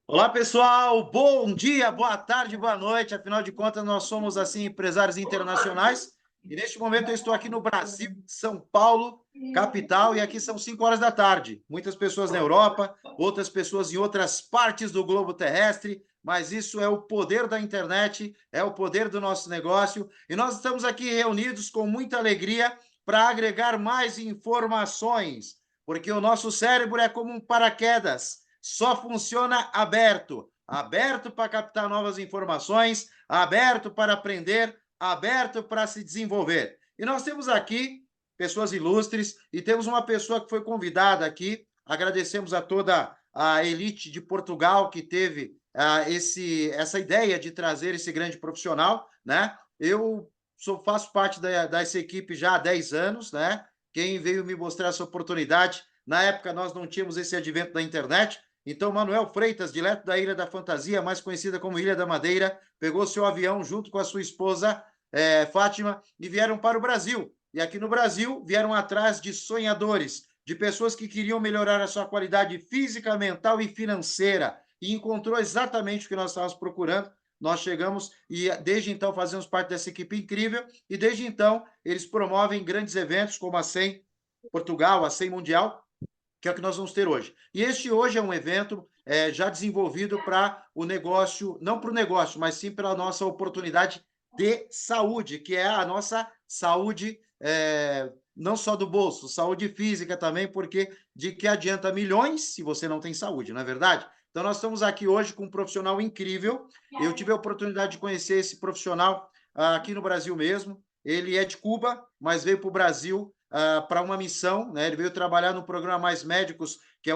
Olá, pessoal. Bom dia, boa tarde, boa noite. Afinal de contas, nós somos, assim, empresários internacionais. E neste momento eu estou aqui no Brasil, São Paulo, capital, e aqui são 5 horas da tarde. Muitas pessoas na Europa, outras pessoas em outras partes do globo terrestre, mas isso é o poder da internet, é o poder do nosso negócio. E nós estamos aqui reunidos com muita alegria para agregar mais informações, porque o nosso cérebro é como um paraquedas, só funciona aberto, aberto para captar novas informações, aberto para aprender, aberto para se desenvolver. E nós temos aqui pessoas ilustres e temos uma pessoa que foi convidada aqui. Agradecemos a toda a elite de Portugal que teve essa ideia de trazer esse grande profissional, né? Faço parte dessa equipe já há 10 anos, né? Quem veio me mostrar essa oportunidade, na época nós não tínhamos esse advento da internet, então, Manuel Freitas, direto da Ilha da Fantasia, mais conhecida como Ilha da Madeira, pegou seu avião junto com a sua esposa, Fátima, e vieram para o Brasil. E aqui no Brasil, vieram atrás de sonhadores, de pessoas que queriam melhorar a sua qualidade física, mental e financeira. E encontrou exatamente o que nós estávamos procurando. Nós chegamos e, desde então, fazemos parte dessa equipe incrível. E, desde então, eles promovem grandes eventos como a 100 Portugal, a 100 Mundial, que é o que nós vamos ter hoje. E este hoje é um evento já desenvolvido para o negócio, não para o negócio, mas sim para a nossa oportunidade de saúde, que é a nossa saúde, não só do bolso, saúde física também, porque de que adianta milhões se você não tem saúde, não é verdade? Então, nós estamos aqui hoje com um profissional incrível. Eu tive a oportunidade de conhecer esse profissional aqui no Brasil mesmo. Ele é de Cuba, mas veio para o Brasil para uma missão, né? Ele veio trabalhar no programa Mais Médicos, que é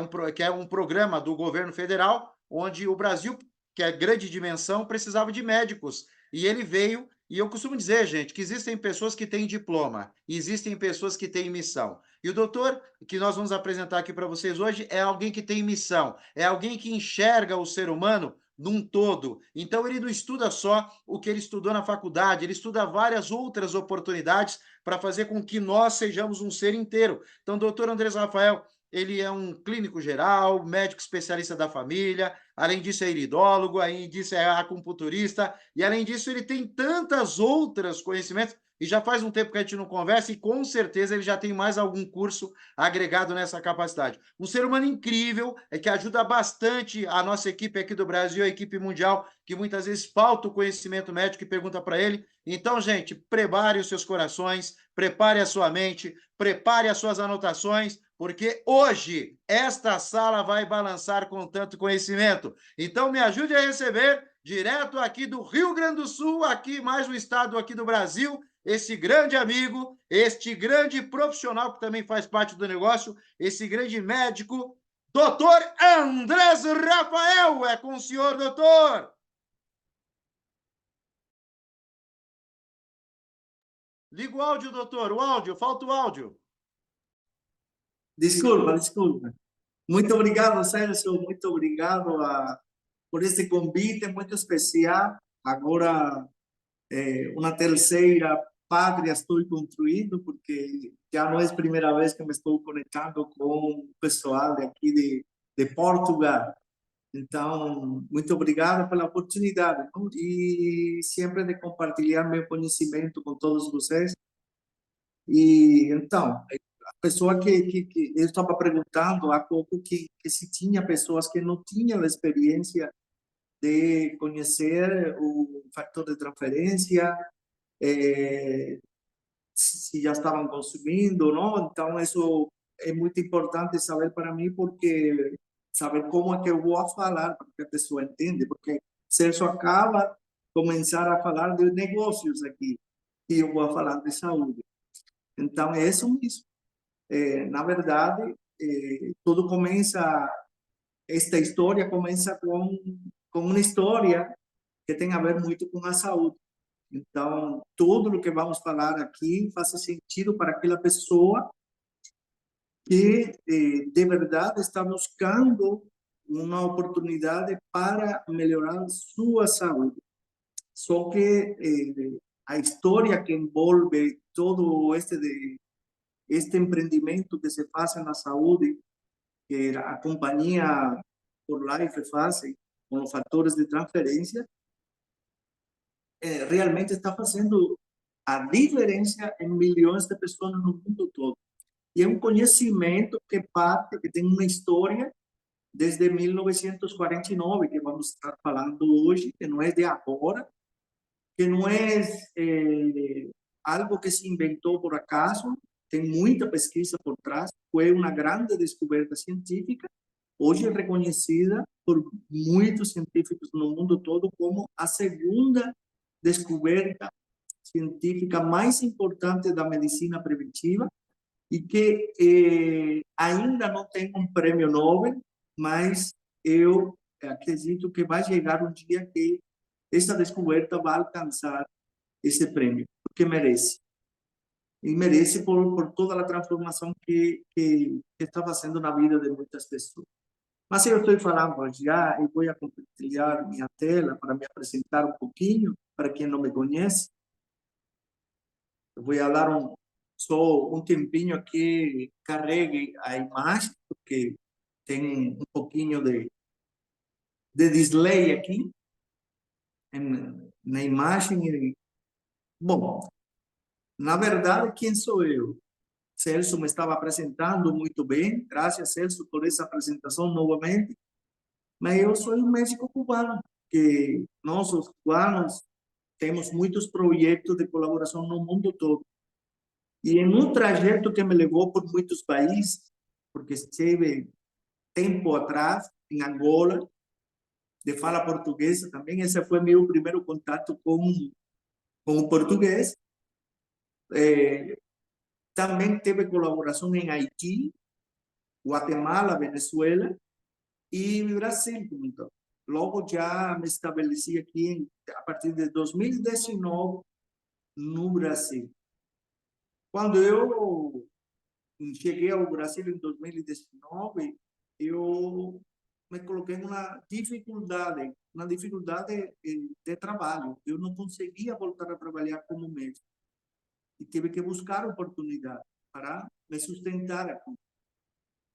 um programa do governo federal, onde o Brasil, que é grande dimensão, precisava de médicos. E ele veio, e eu costumo dizer, gente, que existem pessoas que têm diploma, e existem pessoas que têm missão. E o doutor que nós vamos apresentar aqui para vocês hoje é alguém que tem missão, é alguém que enxerga o ser humano num todo. Então, ele não estuda só o que ele estudou na faculdade, ele estuda várias outras oportunidades para fazer com que nós sejamos um ser inteiro. Então, doutor Andrés Rafael, ele é um clínico geral, médico especialista da família, além disso é iridólogo, além disso é acupunturista, e além disso ele tem tantas outras conhecimentos, e já faz um tempo que a gente não conversa, e com certeza ele já tem mais algum curso agregado nessa capacidade. Um ser humano incrível, que ajuda bastante a nossa equipe aqui do Brasil, a equipe mundial, que muitas vezes falta o conhecimento médico e pergunta para ele. Então, gente, prepare os seus corações, prepare a sua mente, prepare as suas anotações, porque hoje esta sala vai balançar com tanto conhecimento. Então, me ajude a receber, direto aqui do Rio Grande do Sul, aqui mais um estado aqui do Brasil, esse grande amigo, este grande profissional que também faz parte do negócio, esse grande médico, doutor Andrés Rafael. É com o senhor, doutor. Liga o áudio, doutor, o áudio, falta o áudio. Desculpa, desculpa. Muito obrigado, Celso. Muito obrigado por esse convite muito especial. Agora, uma terceira pátria estou construindo, porque já não é a primeira vez que me estou conectando com o pessoal aqui de Portugal. Então, muito obrigado pela oportunidade, não? E sempre de compartilhar meu conhecimento com todos vocês. E então, a pessoa que eu estava perguntando há pouco que se tinha pessoas que não tinham experiência de conhecer o fator de transferência, se já estavam consumindo ou não. Então, isso é muito importante saber para mim, porque saber como é que eu vou a falar, para que a pessoa entenda, porque Celso acaba começar a falar de negócios aqui, e eu vou falar de saúde. Então, é isso mesmo. Na verdade, tudo começa, esta história começa com uma história que tem a ver muito com a saúde. Então, tudo o que vamos falar aqui faz sentido para aquela pessoa que, de verdade, está buscando uma oportunidade para melhorar sua saúde. Só que a história que envolve todo este empreendimento que se faz na saúde, que a companhia Por Life faz, com os fatores de transferência, realmente está fazendo a diferença em milhões de pessoas no mundo todo. E é um conhecimento que parte, que tem uma história desde 1949, que vamos estar falando hoje, que não é de agora, que não é algo que se inventou por acaso, tem muita pesquisa por trás, foi uma grande descoberta científica, hoje reconhecida por muitos científicos no mundo todo como a segunda descoberta científica mais importante da medicina preventiva e que ainda não tem um prêmio Nobel, mas eu acredito que vai chegar um dia que essa descoberta vai alcançar esse prêmio, porque merece. E merece por toda a transformação que está fazendo na vida de muitas pessoas. Mas eu estou falando já, e vou compartilhar minha tela para me apresentar um pouquinho, para quem não me conhece. Eu vou dar só um tempinho aqui, carregue a imagem, porque tem um pouquinho de delay aqui na imagem. Bom, na verdade, quem sou eu? Celso me estava apresentando muito bem, graças, Celso, por essa apresentação novamente. Mas eu sou um médico cubano, que nós, os cubanos, temos muitos projetos de colaboração no mundo todo. E em um trajeto que me levou por muitos países, porque esteve tempo atrás em Angola, de fala portuguesa também, esse foi meu primeiro contato com o português. Também teve colaboração em Haiti, Guatemala, Venezuela e Brasil. Então, logo já me estabeleci aqui a partir de 2019 no Brasil. Quando eu cheguei ao Brasil em 2019, eu me coloquei numa dificuldade de trabalho. Eu não conseguia voltar a trabalhar como médico e tive que buscar oportunidade para me sustentar aqui.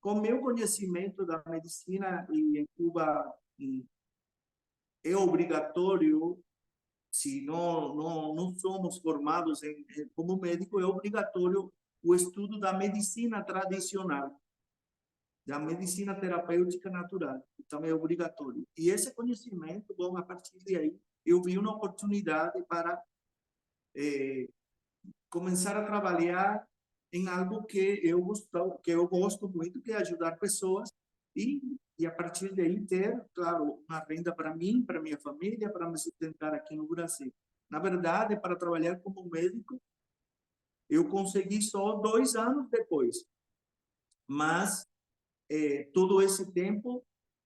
Com meu conhecimento da medicina, e em Cuba é obrigatório, se não somos formados como médico, é obrigatório o estudo da medicina tradicional, da medicina terapêutica natural, então é obrigatório. E esse conhecimento, bom, a partir de aí, eu vi uma oportunidade para começar a trabalhar em algo que eu gosto muito, que é ajudar pessoas e a partir daí ter, claro, uma renda para mim, para minha família, para me sustentar aqui no Brasil. Na verdade, para trabalhar como médico, eu consegui só 2 anos depois, mas todo esse tempo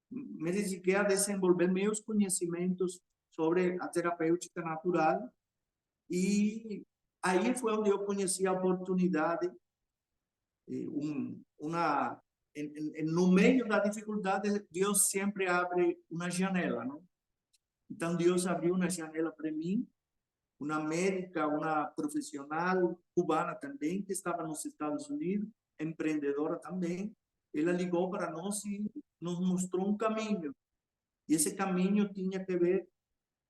me dediquei a desenvolver meus conhecimentos sobre a terapêutica natural e aí foi onde eu conheci a oportunidade, no meio da dificuldade, Deus sempre abre uma janela, não? Então, Deus abriu uma janela para mim, uma médica, uma profissional cubana também, que estava nos Estados Unidos, empreendedora também. Ela ligou para nós e nos mostrou um caminho. E esse caminho tinha que ver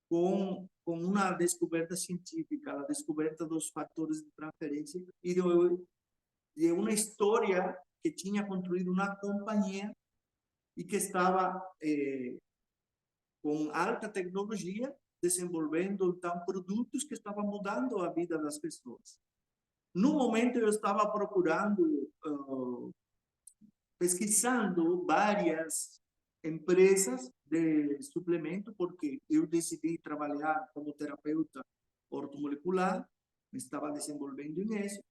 com uma descoberta científica, a descoberta dos fatores de transferência e de uma história que tinha construído uma companhia e que estava com alta tecnologia, desenvolvendo então produtos que estavam mudando a vida das pessoas. No momento eu estava procurando, pesquisando várias empresas de suplemento, porque eu decidi trabalhar como terapeuta ortomolecular, me estava desenvolvendo nisso,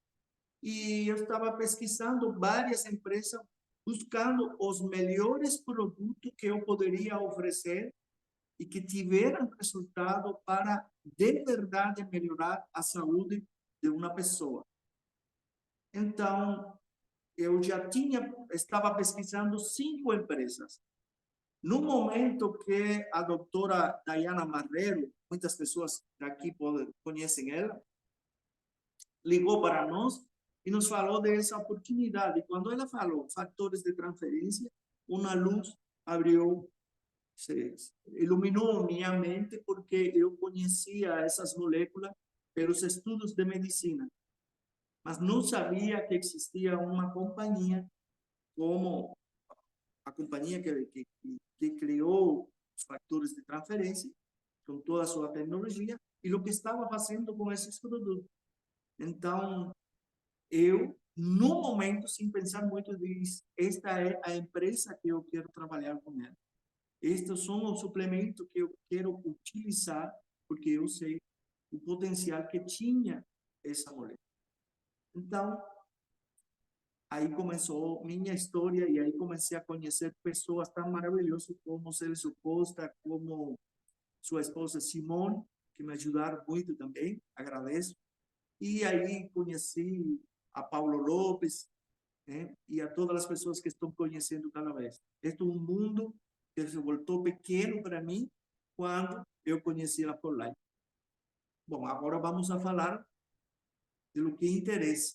e eu estava pesquisando várias empresas, buscando os melhores produtos que eu poderia oferecer e que tiveram resultado para, de verdade, melhorar a saúde de uma pessoa. Então, eu já estava pesquisando 5 empresas. No momento que a doutora Dayana Marrero, muitas pessoas daqui conhecem ela, ligou para nós e nos falou dessa oportunidade. Quando ela falou fatores de transferência, uma luz abriu se iluminou minha mente porque eu conhecia essas moléculas pelos estudos de medicina, mas não sabia que existia uma companhia como a companhia que criou os fatores de transferência, com toda a sua tecnologia, e o que estava fazendo com esses produtos. Então, eu, no momento, sem pensar muito, disse, esta é a empresa que eu quero trabalhar com ela. Estes são os suplementos que eu quero utilizar, porque eu sei o potencial que tinha essa molécula. Então, aí começou minha história e aí comecei a conhecer pessoas tão maravilhosas como Celso Costa, como sua esposa Simone, que me ajudaram muito também, agradeço. E aí conheci a Paulo Lopes, né? E a todas as pessoas que estão conhecendo cada vez. Este é um mundo que se voltou pequeno para mim quando eu conheci a For Life. Bom, agora vamos a falar do que interessa.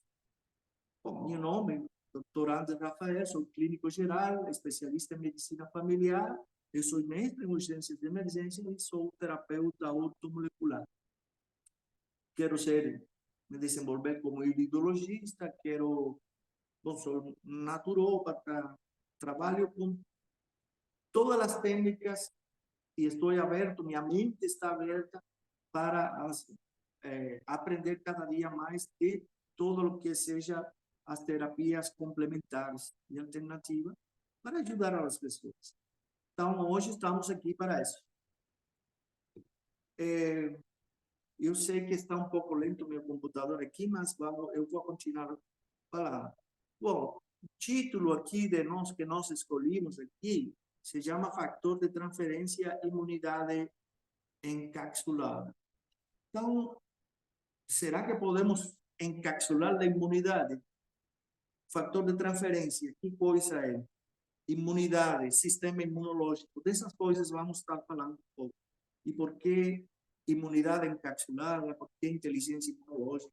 Bom, meu nome é Dr. André Rafael, sou clínico geral, especialista em medicina familiar, eu sou mestre em urgências de emergência e sou terapeuta ortomolecular. Quero me desenvolver como iridologista, sou naturópata, trabalho com todas as técnicas e estou aberto, minha mente está aberta para aprender cada dia mais de todo o que seja as terapias complementares e alternativas para ajudar as pessoas. Então, hoje estamos aqui para isso. Eu sei que está um pouco lento o meu computador aqui, mas eu vou continuar falando. Bom, o título aqui que nós escolhemos aqui se chama Fator de Transferência Imunidade Encapsulada. Então, será que podemos encapsular a imunidade? Fator de transferência, que coisa é? Imunidade, sistema imunológico, dessas coisas vamos estar falando um pouco. E por que imunidade encapsulada, por que inteligência imunológica?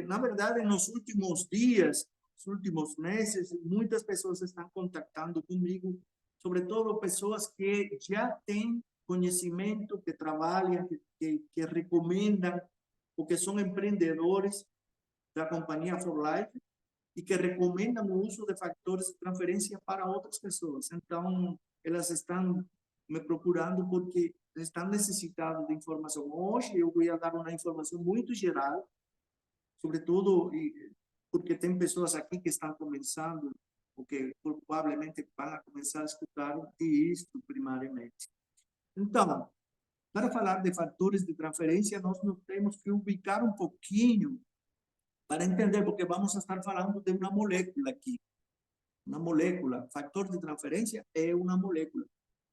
Na verdade, nos últimos dias, nos últimos meses, muitas pessoas estão contactando comigo, sobretudo pessoas que já têm conhecimento, que trabalham, que recomendam, ou que são empreendedores da companhia For Life e que recomendam o uso de fatores de transferência para outras pessoas. Então, elas estão me procurando porque estão necessitadas de informação. Hoje, eu vou dar uma informação muito geral, sobretudo porque tem pessoas aqui que estão começando, ou que provavelmente vão começar a escutar isto primariamente. Então, para falar de fatores de transferência, nós temos que ubicar um pouquinho para entender, porque vamos estar falando de uma molécula aqui. Uma molécula, fator de transferência é uma molécula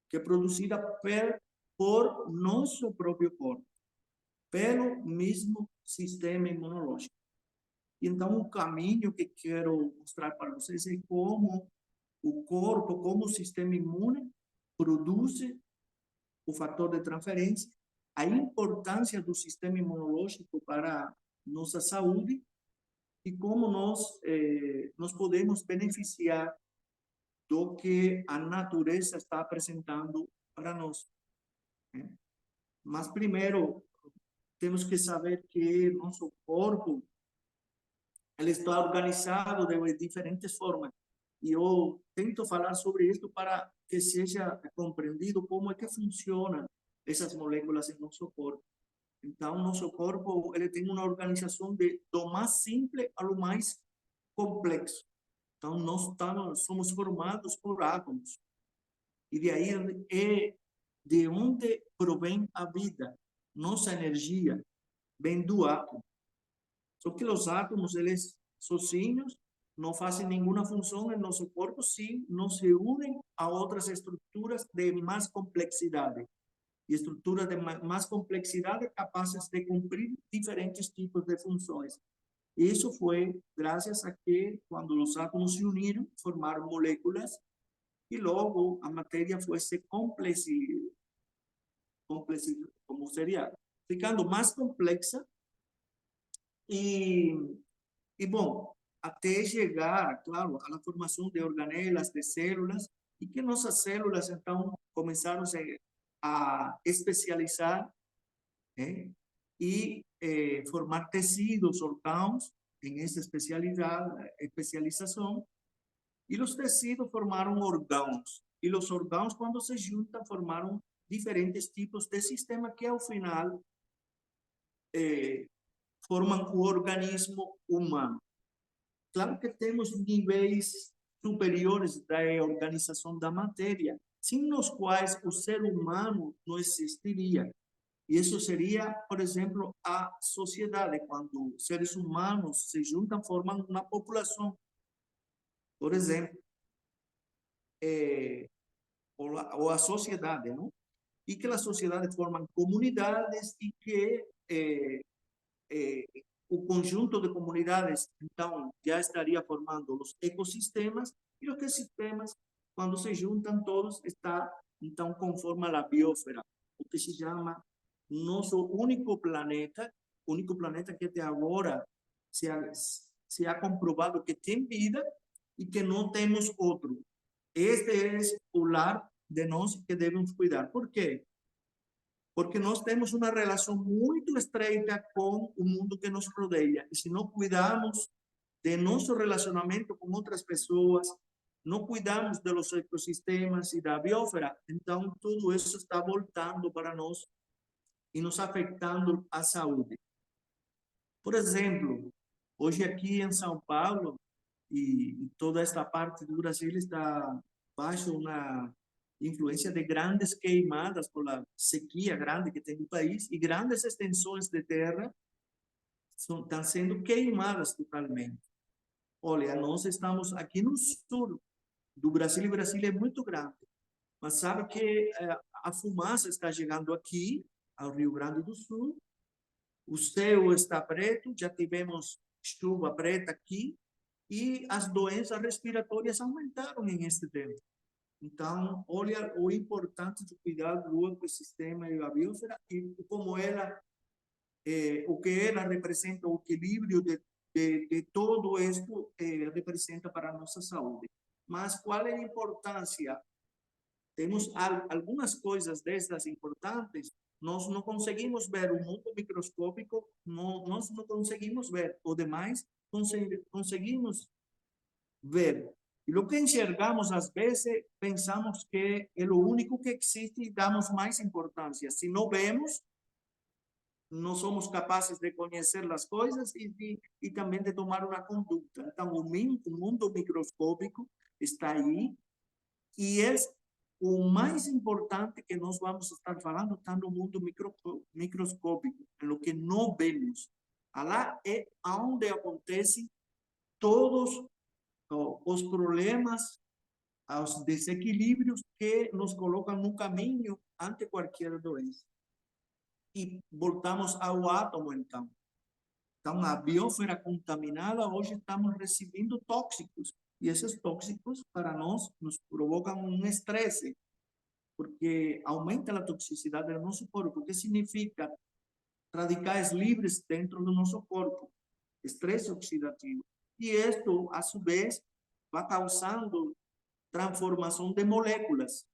que é produzida por nosso próprio corpo, pelo mesmo sistema imunológico. Então, o caminho que quero mostrar para vocês é como o corpo, como o sistema imune produz o fator de transferência, a importância do sistema imunológico para nossa saúde e como nós podemos beneficiar do que a natureza está apresentando para nós. Mas, primeiro, temos que saber que nosso corpo ele está organizado de diferentes formas. E eu tento falar sobre isso para que seja compreendido como é que funcionam essas moléculas em nosso corpo. Então, nosso corpo ele tem uma organização do mais simples ao mais complexo. Então, nós somos formados por átomos. E de aí é de onde provém a vida. Nossa energia vem do átomo. Só que os átomos, eles sozinhos, não fazem nenhuma função em nosso corpo se não se unem a outras estruturas de mais complexidade. E estruturas de mais complexidade capazes de cumprir diferentes tipos de funções. Isso foi graças a que, quando os átomos se uniram, formaram moléculas e logo a matéria foi se complexizando, como seria, ficando mais complexa e bom, até chegar, claro, à formação de organelas, de células, e que nossas células, então, começaram a especializar, né? E formar tecidos, órgãos, em essa especialização, e os tecidos formaram órgãos, e os órgãos, quando se juntam, formaram diferentes tipos de sistema que, ao final, formam o organismo humano. Claro que temos níveis superiores da organização da matéria, sem os quais o ser humano não existiria. E isso seria, por exemplo, a sociedade, quando seres humanos se juntam, formam uma população. Por exemplo, ou a sociedade, não? E que as sociedades formam comunidades e que o conjunto de comunidades, então, já estaria formando os ecossistemas, e os ecossistemas, quando se juntam todos, então, conforma a biosfera, o que se chama nosso único planeta que até agora se ha comprovado que tem vida e que não temos outro. Este é o lar de nós que devemos cuidar. Por quê? Porque nós temos uma relação muito estreita com o mundo que nos rodeia. E se não cuidamos de nosso relacionamento com outras pessoas, não cuidamos dos ecossistemas e da biosfera, então tudo isso está voltando para nós e nos afetando a saúde. Por exemplo, hoje aqui em São Paulo e toda esta parte do Brasil está baixo uma influência de grandes queimadas por a sequia grande que tem no país, e grandes extensões de terra estão sendo queimadas totalmente. Olha, nós estamos aqui no sul do Brasil, e o Brasil é muito grande, mas sabe que a fumaça está chegando aqui, ao Rio Grande do Sul, o céu está preto, já tivemos chuva preta aqui, e as doenças respiratórias aumentaram em este tempo. Então, olha o importante de cuidar do ecossistema e da biosfera e como ela, o que ela representa, o equilíbrio de todo isso representa para a nossa saúde. Mas qual é a importância? Temos algumas coisas dessas importantes, nós não conseguimos ver o mundo microscópico, nós não conseguimos ver, o demais conseguimos ver. E o que enxergamos, às vezes, pensamos que é o único que existe e damos mais importância. Se não vemos, não somos capazes de conhecer as coisas e também de tomar uma conduta. Então, o mundo microscópico está aí e é o mais importante que nós vamos estar falando, está no mundo microscópico, no que não vemos. Lá é onde acontecem todos os problemas, os desequilíbrios que nos colocam no caminho ante qualquer doença. E voltamos ao átomo, então. Então, a biosfera contaminada, hoje estamos recebendo tóxicos. E esses tóxicos, para nós, nos provocam um estresse, porque aumenta a toxicidade do nosso corpo. O que significa? Radicais livres dentro do nosso corpo. Estresse oxidativo. E isto, a sua vez, vai causando transformação de moléculas,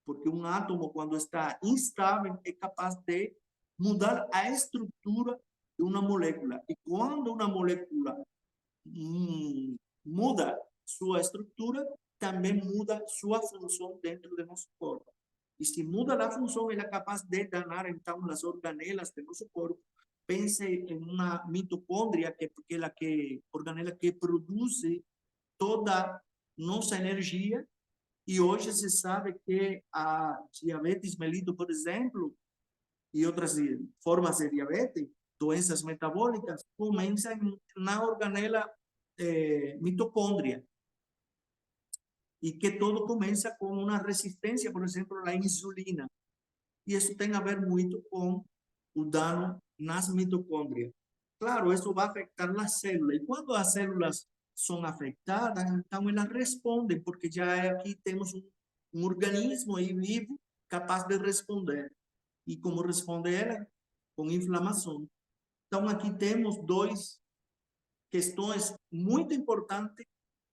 porque um átomo, quando está instável, é capaz de mudar a estrutura de uma molécula. E quando uma molécula muda sua estrutura, também muda sua função dentro do nosso corpo. E se muda a função, ela é capaz de danar, então, as organelas do nosso corpo. Pense em uma mitocôndria, que é aquela organela que produz toda nossa energia, e hoje se sabe que a diabetes mellitus, por exemplo, e outras formas de diabetes, doenças metabólicas, começam na organela mitocôndria. E que tudo começa com uma resistência, por exemplo, à insulina. E isso tem a ver muito com o dano nas mitocôndrias. Claro, isso vai afetar as células. E quando as células são afetadas, então elas respondem, porque já aqui temos um organismo aí vivo capaz de responder. E como responde ela? Com inflamação. Então, aqui temos duas questões muito importantes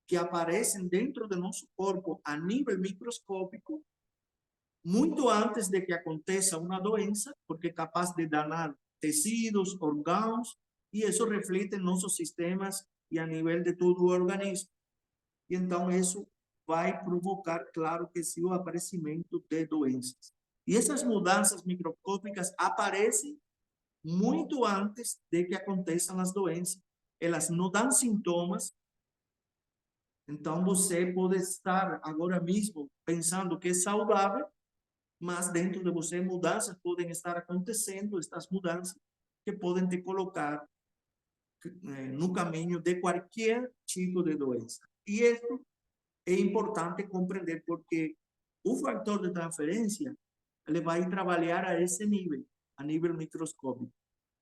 que aparecem dentro do nosso corpo a nível microscópico, muito antes de que aconteça uma doença, porque é capaz de danar tecidos, órgãos, e isso reflete em nossos sistemas e a nível de todo o organismo. E então isso vai provocar, claro que sim, o aparecimento de doenças. E essas mudanças microscópicas aparecem muito antes de que aconteçam as doenças. Elas não dão sintomas. Então você pode estar agora mesmo pensando que é saudável, mas dentro de você mudanças podem estar acontecendo, estas mudanças que podem te colocar no caminho de qualquer tipo de doença. E isso é importante compreender, porque o fator de transferência ele vai trabalhar a esse nível, a nível microscópico,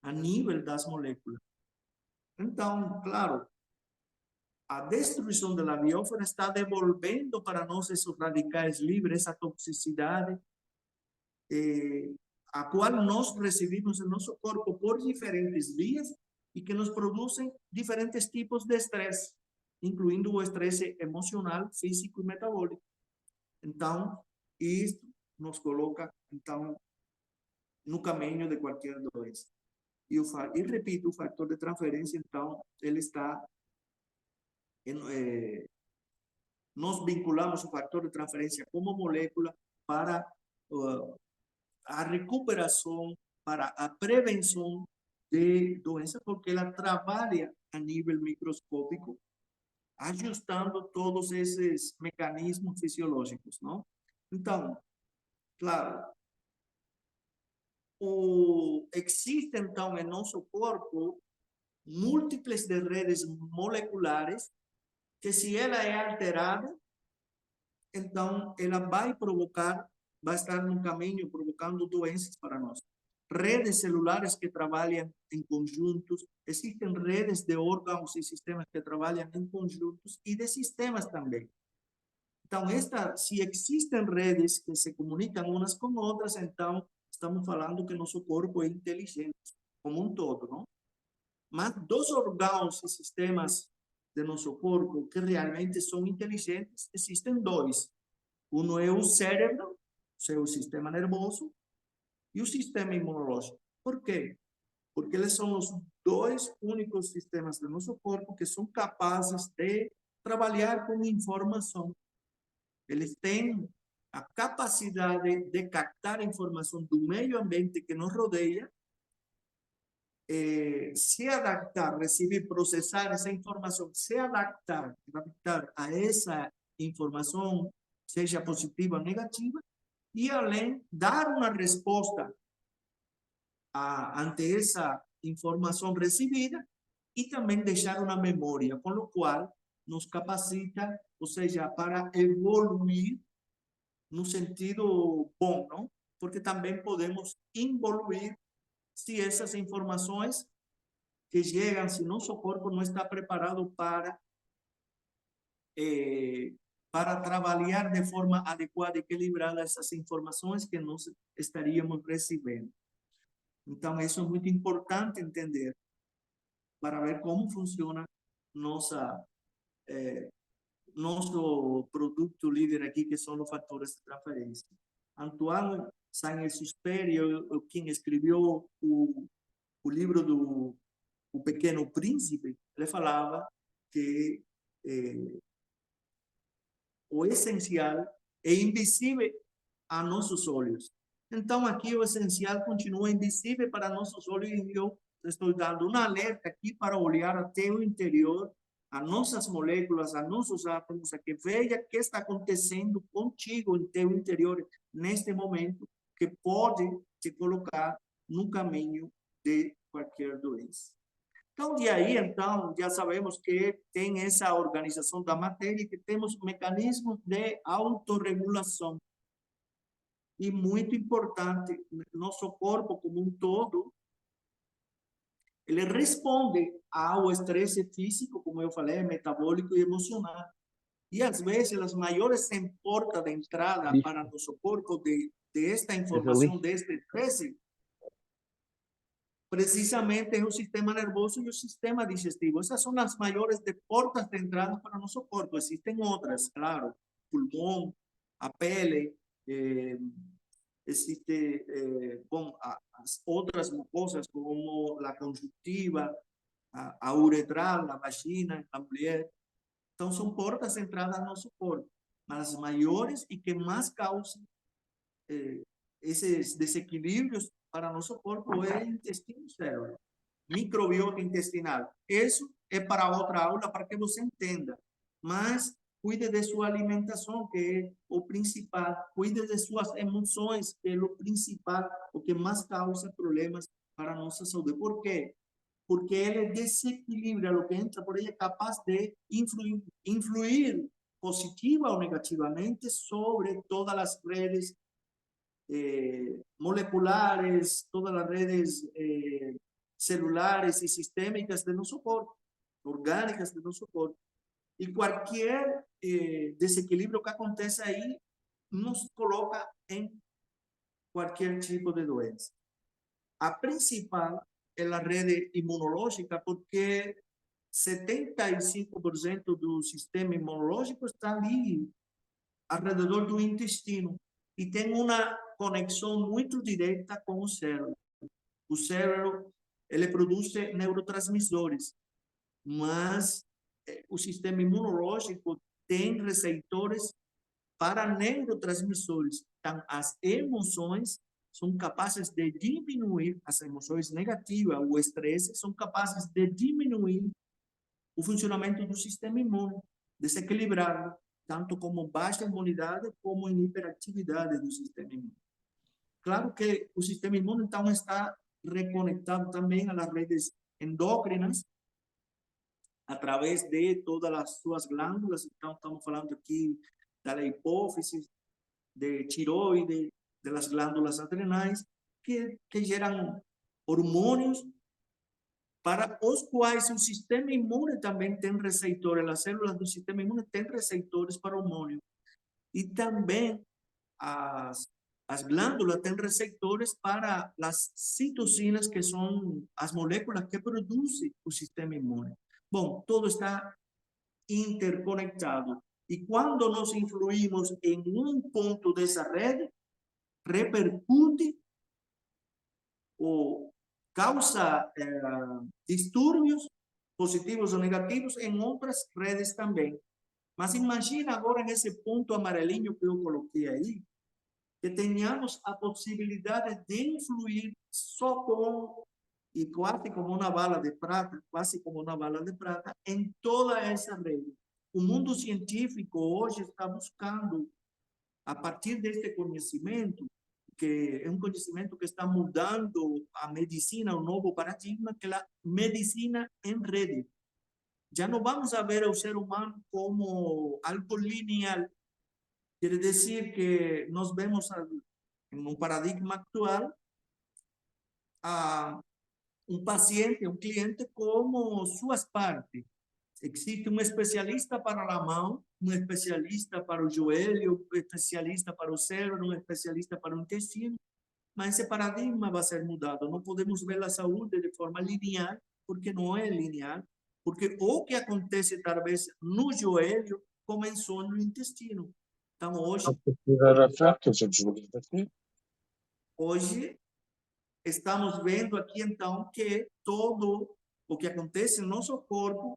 a nível das moléculas. Então, claro, a destruição da biosfera está devolvendo para nós esses radicais livres, essa toxicidade, a qual nós recebemos em nosso corpo por diferentes vias e que nos produzem diferentes tipos de estresse, incluindo o estresse emocional, físico e metabólico. Então, isso nos coloca, então, no caminho de qualquer doença. E repito, o fator de transferência, então, ele está nós vinculamos o fator de transferência como molécula para a recuperação, para a prevenção de doenças, porque ela trabalha a nível microscópico, ajustando todos esses mecanismos fisiológicos, não? Então, claro, existem, então, em nosso corpo, múltiplas de redes moleculares que, se ela é alterada, então ela vai provocar, vai estar no caminho provocando doenças para nós. Redes celulares que trabalham em conjuntos, existem redes de órgãos e sistemas que trabalham em conjuntos e de sistemas também. Então, se existem redes que se comunicam umas com outras, então estamos falando que nosso corpo é inteligente, como um todo, não? Mas dos órgãos e sistemas de nosso corpo que realmente são inteligentes, existem dois. Um é o cérebro, seu sistema nervoso, e o sistema imunológico. Por quê? Porque eles são os dois únicos sistemas do nosso corpo que são capazes de trabalhar com informação. Eles têm a capacidade de captar informação do meio ambiente que nos rodeia, se adaptar, receber, processar essa informação, se adaptar a essa informação, seja positiva ou negativa, e além dar uma resposta ante essa informação recebida e também deixar uma memória, com o qual nos capacita, ou seja, para evoluir no sentido bom, não? Porque também podemos involuir se essas informações que chegam, se nosso corpo não está preparado para trabalhar de forma adequada e equilibrada essas informações que nós estaríamos recebendo. Então, isso é muito importante entender para ver como funciona nosso produto líder aqui, que são os fatores de transferência. Antoine Saint-Exupéry, quem escreveu o livro do O Pequeno Príncipe, ele falava que o essencial é invisível a nossos olhos. Então, aqui o essencial continua invisível para nossos olhos e eu estou dando um alerta aqui para olhar até o interior, a nossas moléculas, a nossos átomos, a que veja o que está acontecendo contigo em teu interior neste momento, que pode te colocar no caminho de qualquer doença. Então, de aí, então, já sabemos que tem essa organização da matéria e que temos mecanismos de autorregulação. E muito importante, nosso corpo como um todo, ele responde ao estresse físico, como eu falei, metabólico e emocional. E às vezes as maiores portas de entrada para nosso corpo de esta informação, deste estresse, precisamente é o sistema nervoso e o sistema digestivo. Essas são as maiores portas de entrada para o nosso corpo. Existem outras, claro, pulmão, a pele, existe, bom, as outras mucosas como a conjuntiva, a uretral, a vagina, a mulher. Então, são portas de entrada ao nosso corpo. Mas as maiores e que mais causam esses desequilíbrios para nosso corpo é o intestino, cérebro, microbiota intestinal. Isso é para outra aula, para que você entenda. Mas cuide de sua alimentação, que é o principal. Cuide de suas emoções, que é o principal, o que mais causa problemas para a nossa saúde. Por quê? Porque ele desequilibra o que entra por aí, é capaz de influir positiva ou negativamente sobre todas as redes moleculares, todas las redes celulares y sistémicas de nuestro cuerpo, orgánicas de nuestro cuerpo. Y cualquier desequilibrio que acontece ahí nos coloca en cualquier tipo de doença. A principal é a rede imunológica, porque 75% do sistema imunológico está ali, alrededor do intestino, e tem uma conexão muito direta com o cérebro. O cérebro, ele produz neurotransmissores, mas o sistema imunológico tem receptores para neurotransmissores. Então, as emoções são capazes de diminuir, as emoções negativas, o estresse, são capazes de diminuir o funcionamento do sistema imune, desequilibrado, tanto como baixa imunidade, como em hiperatividade do sistema imune. Claro que o sistema imune, então, está reconectado também às redes endócrinas, através de todas as suas glândulas. Então, estamos falando aqui da hipófise, de tiroide, das glândulas adrenais, que geram hormônios para os quais o sistema imune também tem receptores. As células do sistema imune têm receptores para hormônio. E também as glândulas têm receptores para as citocinas, que são as moléculas que produzem o sistema imune. Bom, tudo está interconectado. E quando nós influímos em um ponto dessa rede, repercute ou causa distúrbios positivos ou negativos em outras redes também. Mas imagina agora nesse ponto amarelinho que eu coloquei aí, que tenhamos a possibilidade de influir só com, e quase como uma bala de prata, quase como uma bala de prata, em toda essa rede. O mundo científico hoje está buscando, a partir deste conhecimento, que é um conhecimento que está mudando a medicina, um novo paradigma, que é a medicina em rede. Já não vamos a ver o ser humano como algo lineal. Quer dizer que nós vemos, em um paradigma atual, um paciente, um cliente, como suas partes. Existe um especialista para a mão, um especialista para o joelho, um especialista para o cérebro, um especialista para o intestino, mas esse paradigma vai ser mudado. Não podemos ver a saúde de forma linear, porque não é linear, porque o que acontece, talvez, no joelho, começou no intestino. Então, hoje estamos vendo aqui, então, que todo o que acontece no nosso corpo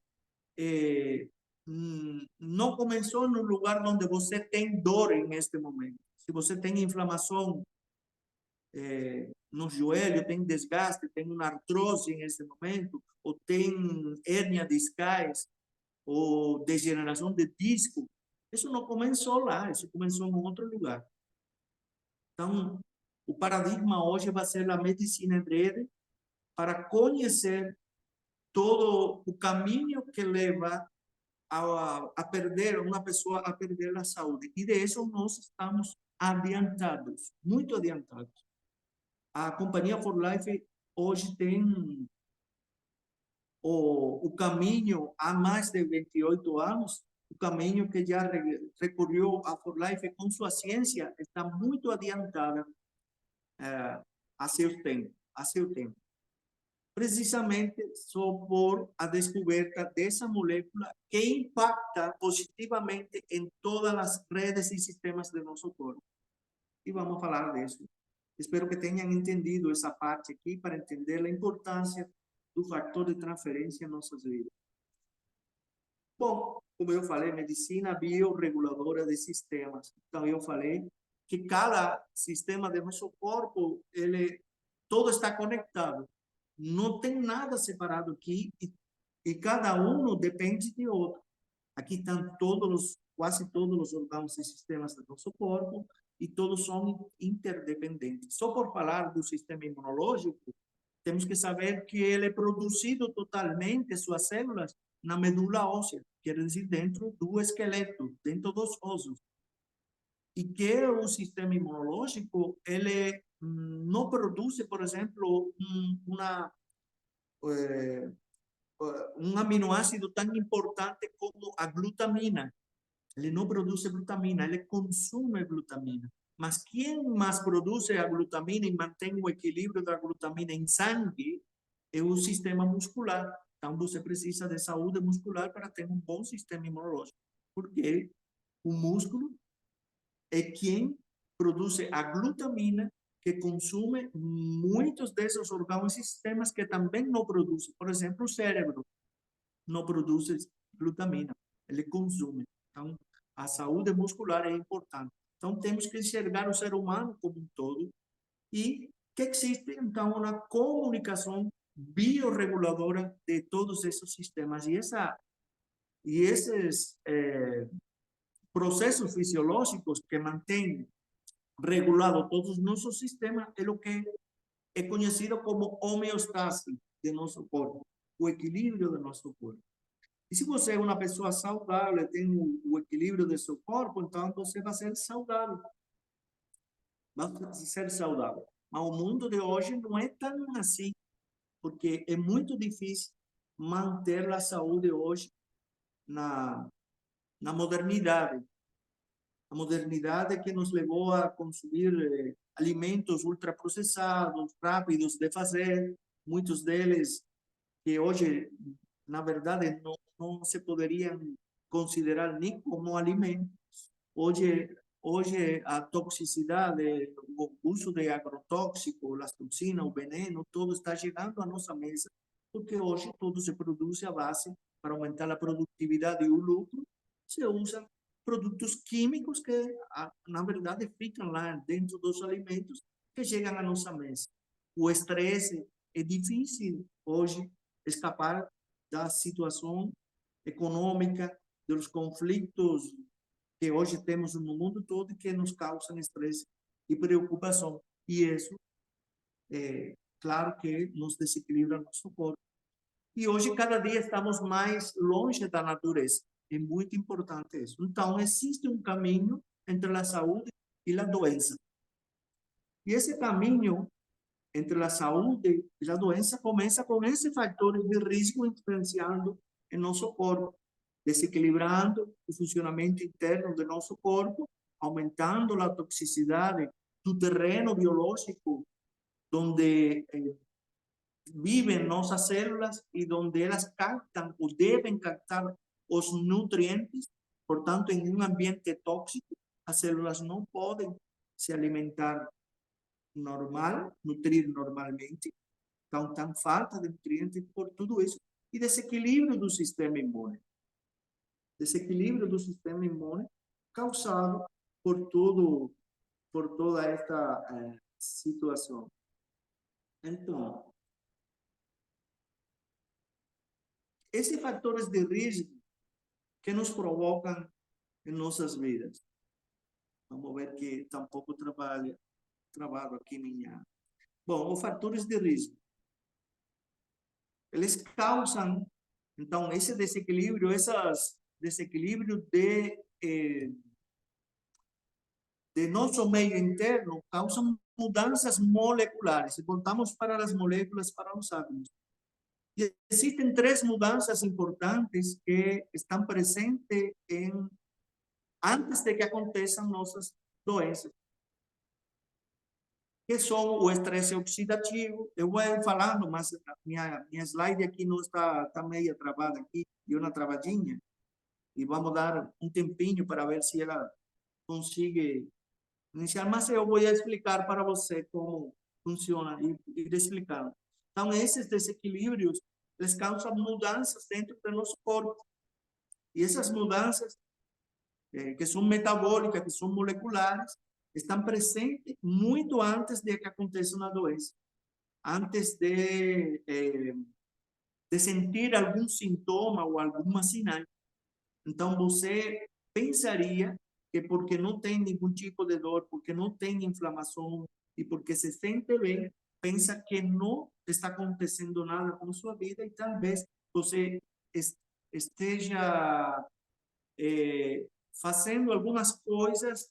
não começou no lugar onde você tem dor neste momento. Se você tem inflamação no joelho, tem desgaste, tem uma artrose nesse momento, ou tem hérnia discais, ou degeneração de disco, isso não começou lá, isso começou em outro lugar. Então, o paradigma hoje vai ser a medicina em rede, para conhecer todo o caminho que leva a perder, uma pessoa a perder a saúde. E de isso nós estamos adiantados, muito adiantados. A companhia For Life hoje tem o caminho, há mais de 28 anos, o caminho que já recorreu a For Life com sua ciência está muito adiantada a seu tempo. precisamente só por a descoberta dessa molécula que impacta positivamente em todas as redes e sistemas do nosso corpo. E vamos falar disso. Espero que tenham entendido essa parte aqui para entender a importância do fator de transferência em nossas vidas. Bom, como eu falei, medicina biorreguladora de sistemas. Então, eu falei que cada sistema do nosso corpo, todo está conectado. Não tem nada separado aqui e cada um depende de outro. Aqui estão quase todos os órgãos e sistemas do nosso corpo e todos são interdependentes. Só por falar do sistema imunológico, temos que saber que ele é produzido totalmente, suas células, na medula óssea, quer dizer, dentro do esqueleto, dentro dos ossos. E que o sistema imunológico, ele não produz, por exemplo, um aminoácido tão importante como a glutamina. Ele não produz glutamina, ele consome glutamina. Mas quem mais produz a glutamina e mantém o equilíbrio da glutamina em sangue é o sistema muscular. Então, você precisa de saúde muscular para ter um bom sistema imunológico. Porque o músculo é quem produz a glutamina, que consome muitos desses órgãos e sistemas que também não produzem. Por exemplo, o cérebro não produz glutamina, ele consome. Então, a saúde muscular é importante. Então, temos que enxergar o ser humano como um todo e que existe, então, uma comunicação biorreguladora de todos esses sistemas. E esses processos fisiológicos que mantêm regulado todos os nossos sistemas é o que é conhecido como homeostase de nosso corpo, o equilíbrio do nosso corpo. E se você é uma pessoa saudável, tem o equilíbrio do seu corpo, então você vai ser saudável. Vai ser saudável. Mas o mundo de hoje não é tão assim, porque é muito difícil manter a saúde hoje na modernidade. A modernidade que nos levou a consumir alimentos ultraprocessados, rápidos de fazer, muitos deles que hoje, na verdade, não se poderiam considerar nem como alimentos. Hoje a toxicidade, o uso de agrotóxicos, as toxinas, o veneno, tudo está chegando à nossa mesa, porque hoje tudo se produz à base, para aumentar a produtividade e o lucro, se usa produtos químicos que, na verdade, ficam lá dentro dos alimentos que chegam à nossa mesa. O estresse é difícil hoje escapar da situação econômica, dos conflitos que hoje temos no mundo todo que nos causam estresse e preocupação. E isso, claro que nos desequilibra nosso corpo. E hoje, cada dia, estamos mais longe da natureza. É muito importante isso. Então, existe um caminho entre a saúde e a doença. E esse caminho entre a saúde e a doença começa com esses fatores de risco influenciando em nosso corpo, desequilibrando o funcionamento interno do nosso corpo, aumentando a toxicidade do terreno biológico onde vivem nossas células e onde elas captam ou devem captar os nutrientes. Portanto, em um ambiente tóxico, as células não podem se alimentar normal, nutrir normalmente. Então, tem falta de nutrientes por tudo isso. E desequilíbrio do sistema imune. Desequilíbrio do sistema imune causado por toda esta situação. Então, esses fatores de risco que nos provocam em nossas vidas. Vamos ver que está um pouco travado aqui minha. Bom, os fatores de risco. Eles causam, então, esse desequilíbrio, desequilíbrio de nosso meio interno, causam mudanças moleculares. E voltamos para as moléculas, para os átomos. E existem 3 mudanças importantes que estão presentes antes de que aconteçam nossas doenças. que são o estresse oxidativo. Eu vou falando, mas minha slide aqui não está meio travada aqui, e uma travadinha, e vamos dar um tempinho para ver se ela consegue iniciar, mas eu vou explicar para você como funciona e ir explicando. Então, esses desequilíbrios, eles causam mudanças dentro do nosso corpo, e essas mudanças, que são metabólicas, que são moleculares, estão presentes muito antes de que aconteça uma doença, antes de sentir algum sintoma ou alguma sinal. Então, você pensaria que porque não tem nenhum tipo de dor, porque não tem inflamação e porque se sente bem, pensa que não está acontecendo nada com sua vida e talvez você esteja fazendo algumas coisas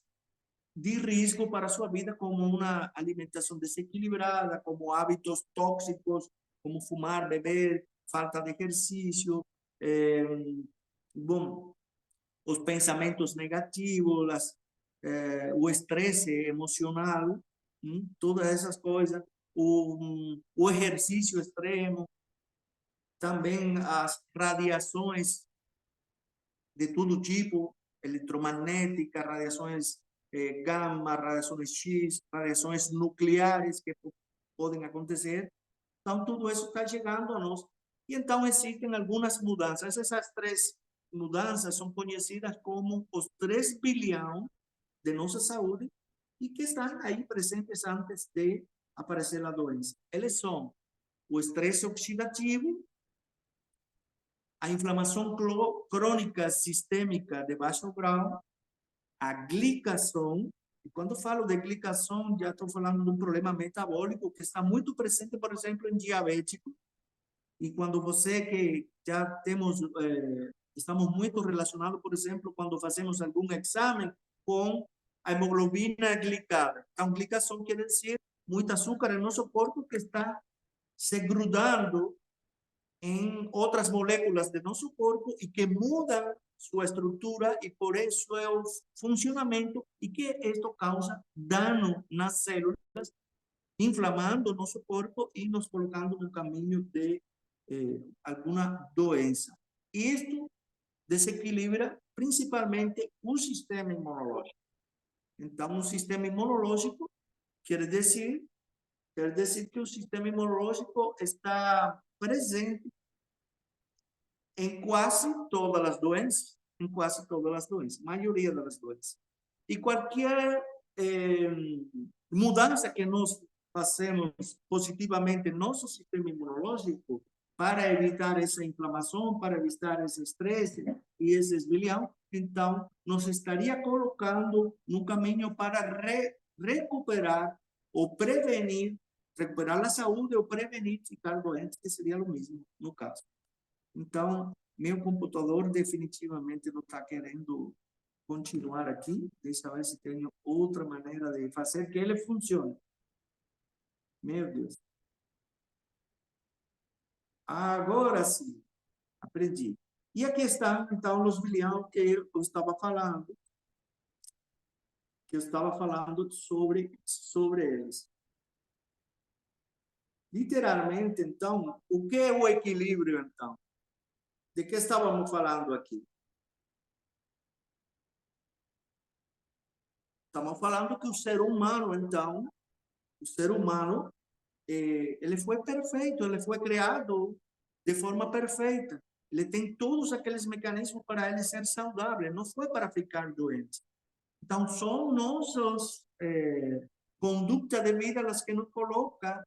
de risco para a sua vida, como uma alimentação desequilibrada, como hábitos tóxicos, como fumar, beber, falta de exercício, bom, os pensamentos negativos, o estresse emocional, todas essas coisas, o exercício extremo, também as radiações de todo tipo, eletromagnética, radiações gama, radiações X, radiações nucleares que podem acontecer. Então, tudo isso está chegando a nós. E então, existem algumas mudanças. Essas três mudanças são conhecidas como os 3 bilhões de nossa saúde e que estão aí presentes antes de aparecer a doença. Eles são o estresse oxidativo, a inflamação crônica sistêmica de baixo grau, a glicação. E quando falo de glicação, já estou falando de um problema metabólico que está muito presente, por exemplo, em diabético. E quando você que já temos, estamos muito relacionados, por exemplo, quando fazemos algum exame com a hemoglobina glicada. Então, glicação quer dizer muito açúcar em nosso corpo que está se grudando em outras moléculas de nosso corpo e que mudam sua estrutura e por isso é o funcionamento e que isto causa dano nas células, inflamando nosso corpo e nos colocando no caminho de alguma doença. Isto desequilibra principalmente o sistema imunológico. Então, o sistema imunológico quer dizer que o sistema imunológico está presente em quase todas as doenças, maioria das doenças. E qualquer mudança que nós fazemos positivamente no nosso sistema imunológico para evitar essa inflamação, para evitar esse estresse e esses bilhões, então nos estaria colocando no caminho para recuperar ou prevenir, recuperar a saúde ou prevenir ficar doente, que seria o mesmo no caso. Então, meu computador definitivamente não está querendo continuar aqui. Deixa eu ver se tenho outra maneira de fazer que ele funcione. Meu Deus. Agora sim, aprendi. E aqui está, então, os bilhões que eu estava falando. Sobre eles. Literalmente, então, o que é o equilíbrio, então? De que estávamos falando aqui? Estamos falando que o ser humano, então, ele foi perfeito, ele foi criado de forma perfeita. Ele tem todos aqueles mecanismos para ele ser saudável, não foi para ficar doente. Então, são nossas condutas de vida as que nos colocam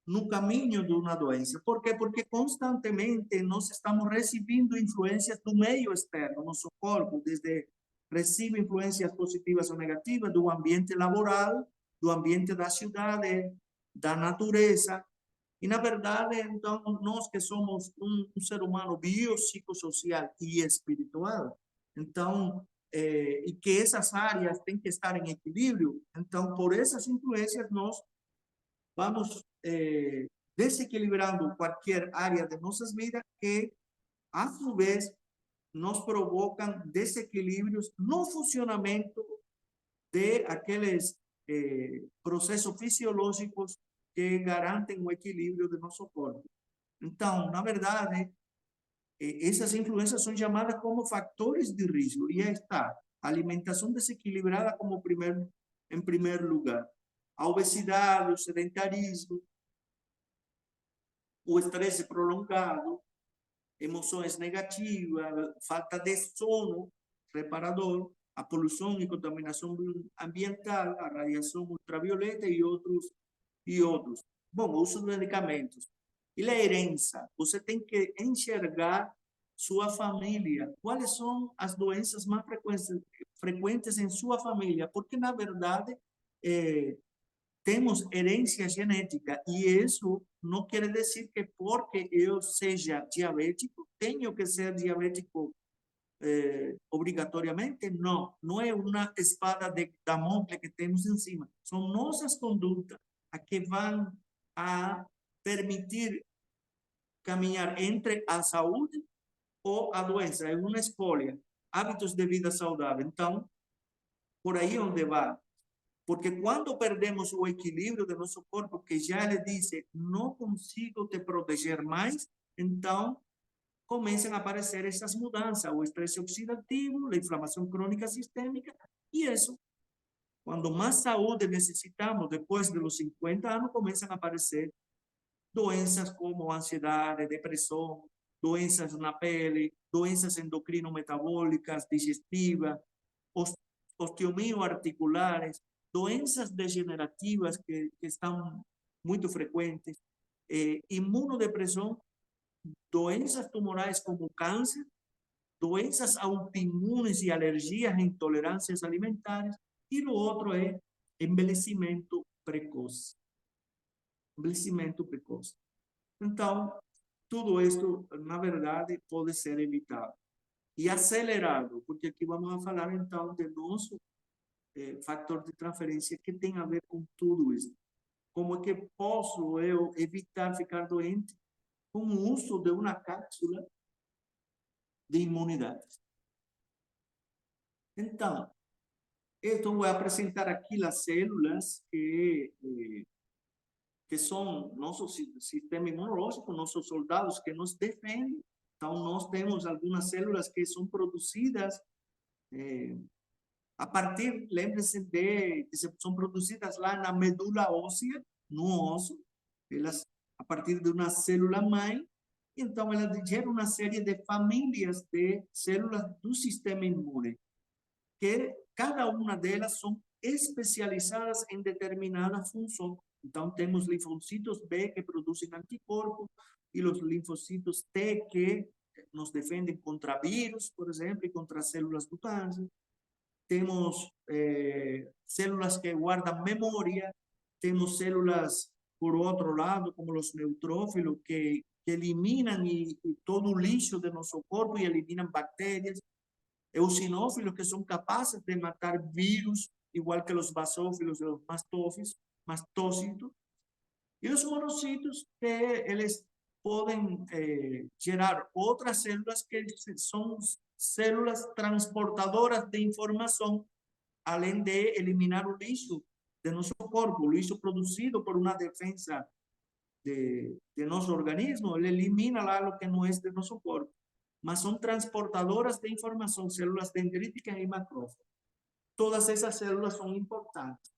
no caminho de uma doença. Por quê? Porque constantemente nós estamos recebendo influências do meio externo, nosso corpo, desde recebe influências positivas ou negativas do ambiente laboral, do ambiente da cidade, da natureza. E, na verdade, então, nós que somos um ser humano biopsicossocial e espiritual, então, e que essas áreas têm que estar em equilíbrio, então, por essas influências, nós vamos desequilibrando qualquer área de nossas vidas que, a sua vez, nos provocam desequilíbrios no funcionamento de aqueles processos fisiológicos que garantem o equilíbrio do nosso corpo. Então, na verdade, essas influências são chamadas como fatores de risco. E aí está, a alimentação desequilibrada em primeiro lugar. A obesidade, o sedentarismo, o estresse prolongado, emoções negativas, falta de sono reparador, a poluição e contaminação ambiental, a radiação ultravioleta e outros. Bom, o uso de medicamentos. E a herança. Você tem que enxergar sua família. Quais são as doenças mais frequentes em sua família? Porque, na verdade, temos herência genética, e isso não quer dizer que porque eu seja diabético, tenho que ser diabético obrigatoriamente. Não, não é uma espada de Damocles que temos em cima. São nossas condutas que vão a permitir caminhar entre a saúde ou a doença. É uma escolha. Hábitos de vida saudável. Então, por aí onde vai. Porque quando perdemos o equilíbrio do nosso corpo, que já lhe disse, não consigo te proteger mais, então começam a aparecer essas mudanças, o estresse oxidativo, a inflamação crônica sistêmica, e isso, quando mais saúde necessitamos, depois dos 50 anos, começam a aparecer doenças como ansiedade, depressão, doenças na pele, doenças endocrino-metabólicas, digestivas, osteomioarticulares, doenças degenerativas que estão muito frequentes, imunodepressão, doenças tumorais como câncer, doenças autoimunes e alergias e intolerâncias alimentares, e o outro é envelhecimento precoce. Envelhecimento precoce. Então, tudo isso, na verdade, pode ser evitado. E acelerado, porque aqui vamos a falar, então, do nosso fator de transferência que tem a ver com tudo isso. Como é que posso eu evitar ficar doente com o uso de uma cápsula de imunidade? Então, eu vou apresentar aqui as células que são nosso sistema imunológico, nossos soldados que nos defendem. Então, nós temos algumas células que são produzidas a partir, lembre-se de que são produzidas lá na medula óssea, no osso, elas a partir de uma célula-mãe. Então, elas geram uma série de famílias de células do sistema imune, que cada uma delas são especializadas em determinada função. Então, temos linfocitos B que produzem anticorpos e os linfocitos T que nos defendem contra vírus, por exemplo, e contra células do câncer. Temos células que guardam memória, temos células, por outro lado, como os neutrófilos, que eliminam todo o lixo do nosso corpo e eliminam bactérias. Eosinófilos, que são capazes de matar vírus, igual que os basófilos e os mastócitos. E os monocitos, que eles podem gerar outras células que são células transportadoras de informação, além de eliminar o lixo de nosso corpo, o lixo produzido por uma defesa de nosso organismo, ele elimina lá o que não é de nosso corpo. Mas são transportadoras de informação, células dendríticas e macrófagos. Todas essas células são importantes.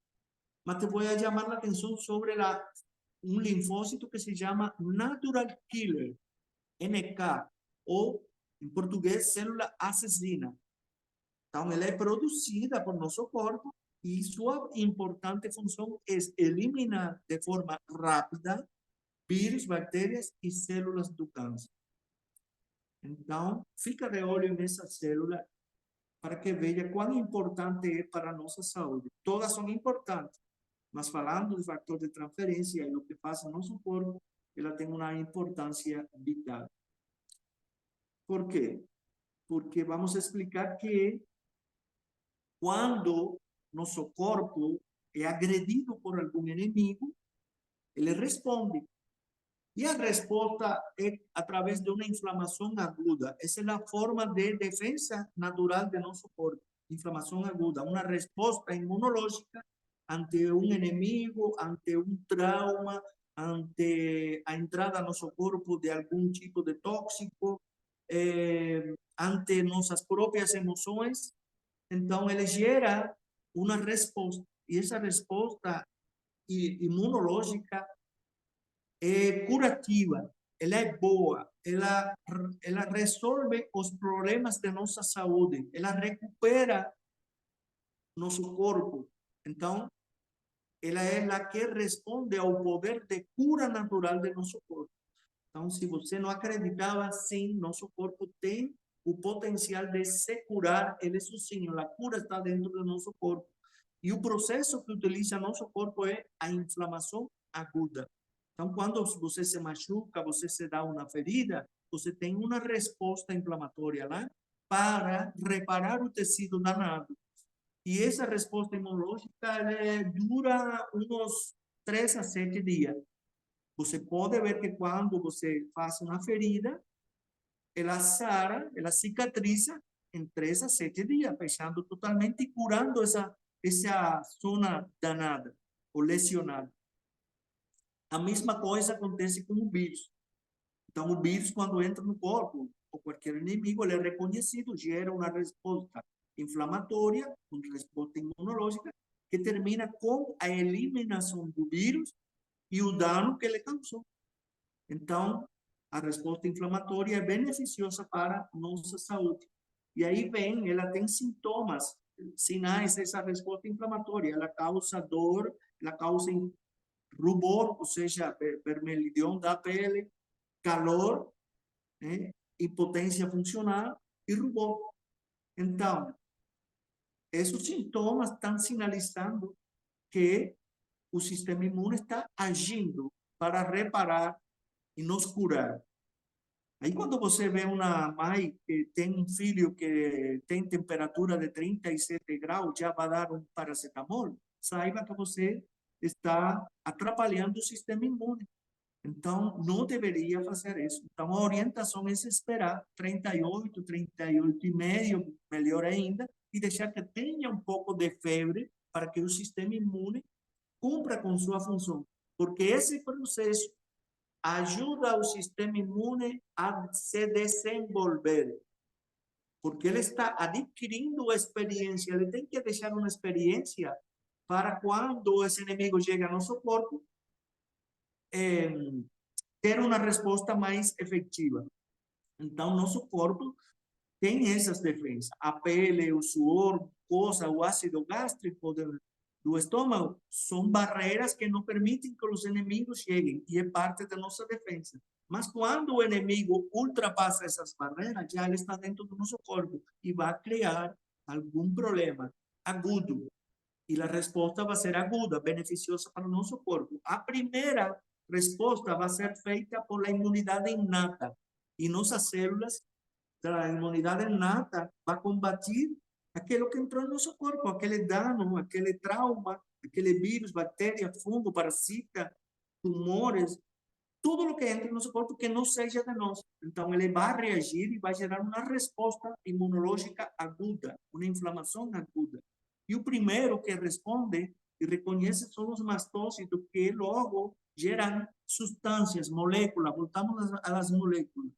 Mas te vou chamar a atenção sobre um linfócito que se chama Natural Killer, NK, ou, em português, célula assassina. Então, ela é produzida por nosso corpo e sua importante função é eliminar de forma rápida vírus, bactérias e células do câncer. Então, fica de olho nessa célula para que veja quão importante é para a nossa saúde. Todas são importantes, mas falando do fator de transferência e o que faz no nosso corpo, ela tem uma importância vital. Por quê? Porque vamos explicar que quando nosso corpo é agredido por algum inimigo, ele responde. E a resposta é através de uma inflamação aguda. Essa é a forma de defesa natural de nosso corpo. Inflamação aguda, uma resposta imunológica ante um inimigo, ante um trauma, ante a entrada no nosso corpo de algum tipo de tóxico, ante nossas próprias emoções. Então, ele gera uma resposta, e essa resposta imunológica é curativa, ela é boa, ela resolve os problemas de nossa saúde, ela recupera nosso corpo. Então, ela é a que responde ao poder de cura natural de nosso corpo. Então, se você não acreditava, sim, nosso corpo tem o potencial de se curar, ele sozinho, a cura está dentro do nosso corpo. E o processo que utiliza nosso corpo é a inflamação aguda. Então, quando você se machuca, você se dá uma ferida, você tem uma resposta inflamatória lá para reparar o tecido danado. E essa resposta imunológica dura uns 3 a 7 dias. Você pode ver que quando você faz uma ferida, ela sara, ela cicatriza em 3 a 7 dias, fechando totalmente e curando essa zona danada ou lesionada. A mesma coisa acontece com o vírus. Então, o vírus, quando entra no corpo, ou qualquer inimigo, ele é reconhecido, gera uma resposta inflamatória, uma resposta imunológica, que termina com a eliminação do vírus e o dano que ele causou. Então, a resposta inflamatória é beneficiosa para a nossa saúde. E aí vem, ela tem sintomas, sinais dessa resposta inflamatória. Ela causa dor, ela causa rubor, ou seja, vermelhidão da pele, calor, né? Impotência funcional e rubor. Então, esses sintomas estão sinalizando que o sistema imune está agindo para reparar e nos curar. Aí, quando você vê uma mãe que tem um filho que tem temperatura de 37 graus, já vai dar um paracetamol, saiba que você está atrapalhando o sistema imune. Então, não deveria fazer isso. Então, a orientação é esperar 38, 38,5, melhor ainda, e deixar que tenha um pouco de febre para que o sistema imune cumpra com sua função. Porque esse processo ajuda o sistema imune a se desenvolver. Porque ele está adquirindo experiência, ele tem que deixar uma experiência para quando esse inimigo chega ao nosso corpo, ter uma resposta mais efetiva. Então, nosso corpo tem essas defesas. A pele, o suor, o ácido gástrico do estômago são barreiras que não permitem que os inimigos cheguem e é parte da nossa defesa. Mas quando o inimigo ultrapassa essas barreiras, já ele está dentro do nosso corpo e vai criar algum problema agudo. E a resposta vai ser aguda, beneficiosa para o nosso corpo. A primeira resposta vai ser feita por a imunidade inata. E nossas células da imunidade inata vai combater aquilo que entrou no nosso corpo, aquele dano, aquele trauma, aquele vírus, bactéria, fungo, parasita, tumores, tudo o que entra no nosso corpo que não seja de nós. Então, ele vai reagir e vai gerar uma resposta imunológica aguda, uma inflamação aguda. E o primeiro que responde e reconhece são os mastócitos, que logo geram substâncias, moléculas, voltamos às moléculas.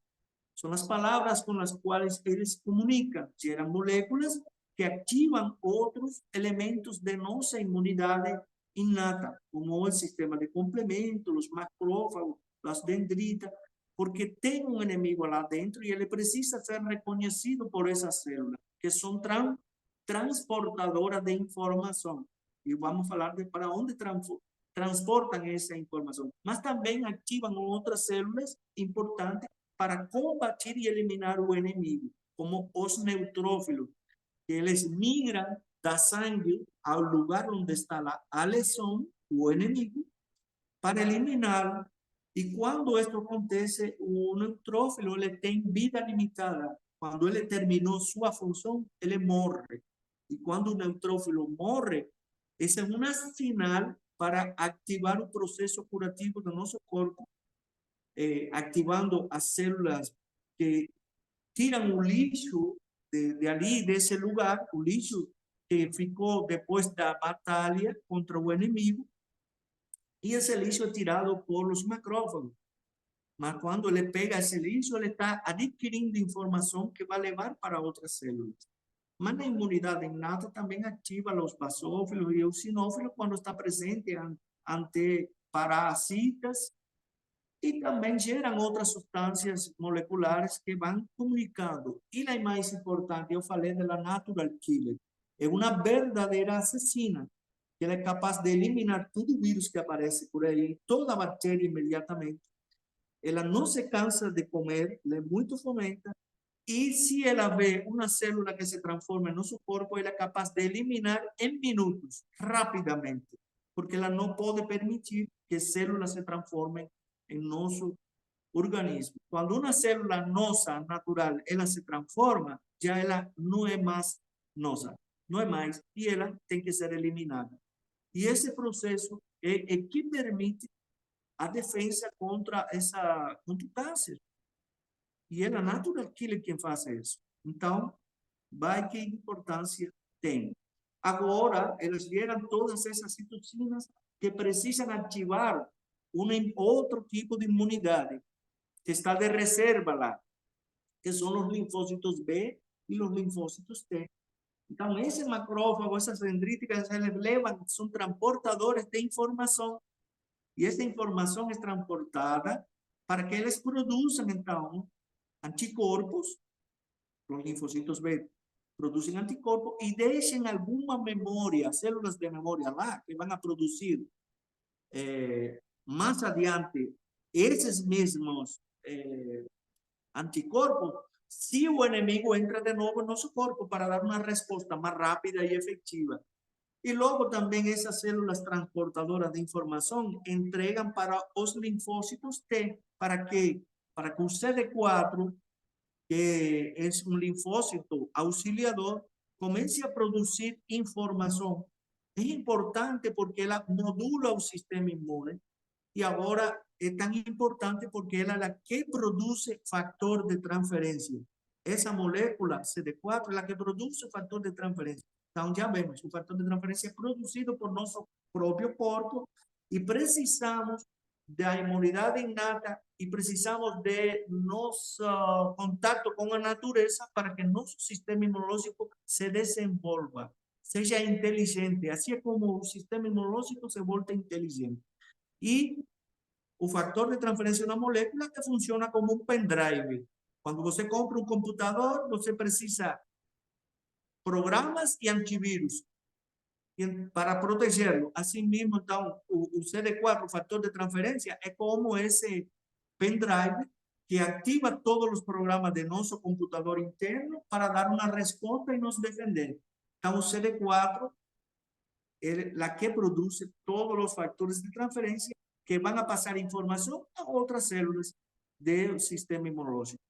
São as palavras com as quais eles comunicam, geram moléculas que ativam outros elementos de nossa imunidade inata, como o sistema de complemento, os macrófagos, as dendritas, porque tem um inimigo lá dentro e ele precisa ser reconhecido por essas células, que são transportadoras de informação. E vamos falar de para onde transportam essa informação. Mas também ativam outras células importantes para combater e eliminar o inimigo, como os neutrófilos, que eles migram da sangue ao lugar onde está a lesão, o inimigo, para eliminá-lo. E quando isso acontece, o neutrófilo ele tem vida limitada. Quando ele terminou sua função, ele morre. E quando o neutrófilo morre, esse é um sinal para ativar o processo curativo do nosso corpo, activando as células que tiram o lixo de ali, desse lugar, o lixo que ficou depois da batalha contra o inimigo, e esse lixo é tirado por os macrófagos. Mas quando ele pega esse lixo, ele está adquirindo informação que vai levar para outras células. Mas a imunidade inata também ativa os basófilos e os eosinófilos quando está presente ante parasitas, e também geram outras substâncias moleculares que vão comunicando. E a mais importante, eu falei da natural killer, é uma verdadeira assassina, que ela é capaz de eliminar todo o vírus que aparece por aí, toda a bactéria imediatamente. Ela não se cansa de comer, ela é muito fomenta, e se ela vê uma célula que se transforma em nosso corpo, ela é capaz de eliminar em minutos, rapidamente, porque ela não pode permitir que células se transformem em nosso organismo. Quando uma célula nossa, natural, ela se transforma, já ela não é mais nossa, não é mais, e ela tem que ser eliminada. E esse processo é que permite a defesa contra o câncer. E é a natural killer quem faz isso. Então, vai que importância tem. Agora, eles geram todas essas citocinas que precisam ativar outro tipo de imunidade, que está de reserva lá, que são os linfócitos B e os linfócitos T. Então, esse macrófago, essas dendríticas, eles levam, são transportadores de informação. E essa informação é transportada para que eles produzam, então, anticorpos. Os linfocitos B produzem anticorpos e deixem alguma memória, células de memória lá, que vão a produzir mais adiante esses mesmos anticorpos, se o inimigo entra de novo no nosso corpo para dar uma resposta mais rápida e efetiva. E logo também essas células transportadoras de informação entregam para os linfócitos T, para que o CD4, que é um linfócito auxiliador, comece a produzir informação. É importante porque ela modula o sistema imune, e agora é tão importante porque ela é a que produz fator de transferência. Essa molécula CD4 é a que produz o fator de transferência. Então, já vemos, o fator de transferência é produzido por nosso próprio corpo, e precisamos da imunidade inata e precisamos de nosso contato com a natureza para que nosso sistema imunológico se desenvolva, seja inteligente, assim como o sistema imunológico se volta inteligente. E o fator de transferência é uma molécula que funciona como um pendrive. Quando você compra um computador, você precisa programas e antivírus para protegê-lo. Assim mesmo, então, o CD4, o fator de transferência, é como esse pendrive que ativa todos os programas de nosso computador interno para dar uma resposta e nos defender. Então, o CD4 é a que produz todos os fatores de transferência que vão a passar informação a outras células do sistema imunológico.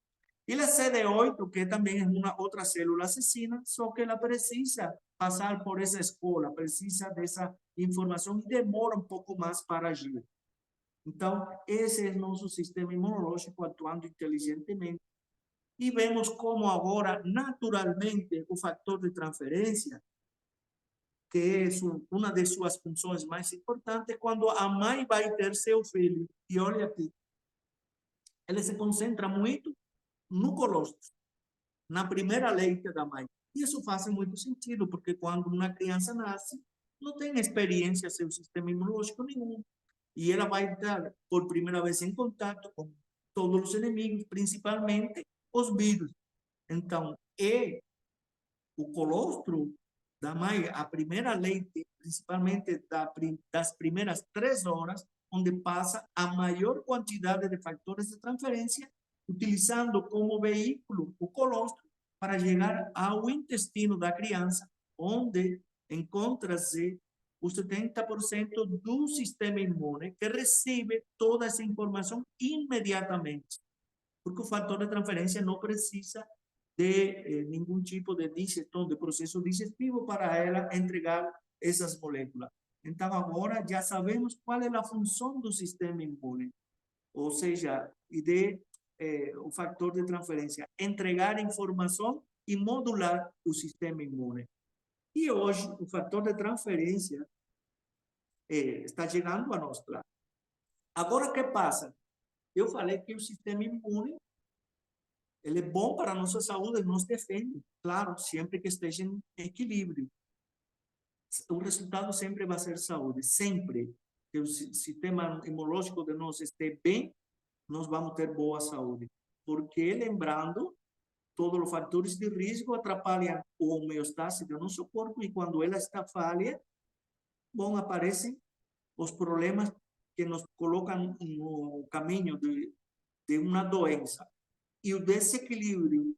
E a CD8, que também é uma outra célula assassina, só que ela precisa passar por essa escola, precisa dessa informação e demora um pouco mais para agir. Então, esse é nosso sistema imunológico atuando inteligentemente. E vemos como agora, naturalmente, o fator de transferência, que é uma de suas funções mais importantes, quando a mãe vai ter seu filho. E olha aqui, ele se concentra muito no colostro, na primeira leite da mãe. E isso faz muito sentido, porque quando uma criança nasce, não tem experiência seu sistema imunológico nenhum. E ela vai entrar por primeira vez em contato com todos os inimigos, principalmente os vírus. Então, é o colostro da mãe, a primeira leite, principalmente das primeiras 3 horas, onde passa a maior quantidade de fatores de transferência, utilizando como veículo o colostro para chegar ao intestino da criança, onde encontra-se o 70% do sistema imune, que recebe toda essa informação imediatamente, porque o fator de transferência não precisa de nenhum tipo de digestão, de processo digestivo para ela entregar essas moléculas. Então, agora já sabemos qual é a função do sistema imune, ou seja, o fator de transferência, entregar informação e modular o sistema imune. E hoje, o fator de transferência está chegando a nós, claro. Agora, o que passa? Eu falei que o sistema imune ele é bom para a nossa saúde, ele nos defende, claro, sempre que esteja em equilíbrio. O resultado sempre vai ser saúde, sempre que o sistema imunológico de nós esteja bem, nós vamos ter boa saúde. Porque, lembrando, todos os fatores de risco atrapalham o homeostase do nosso corpo e quando ela está falha, bom, aparecem os problemas que nos colocam no caminho de uma doença. E o desequilíbrio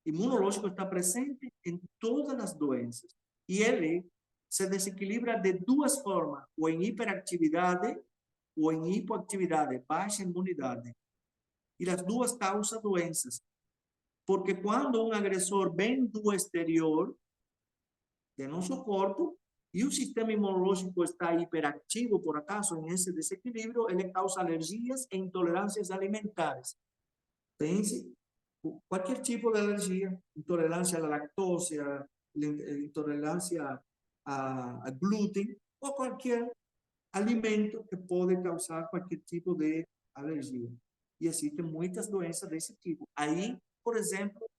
imunológico está presente em todas as doenças. E ele se desequilibra de duas formas, ou em hiperatividade ou em hipoatividade, baixa imunidade. E as duas causam doenças. Porque quando um agressor vem do exterior, de nosso corpo, e o sistema imunológico está hiperativo, por acaso, em esse desequilíbrio, ele causa alergias e intolerâncias alimentares. Pense, qualquer tipo de alergia, intolerância à lactose, intolerância a glúten, ou qualquer alimento que pode causar qualquer tipo de alergia. E existem muitas doenças desse tipo. Aí, por exemplo,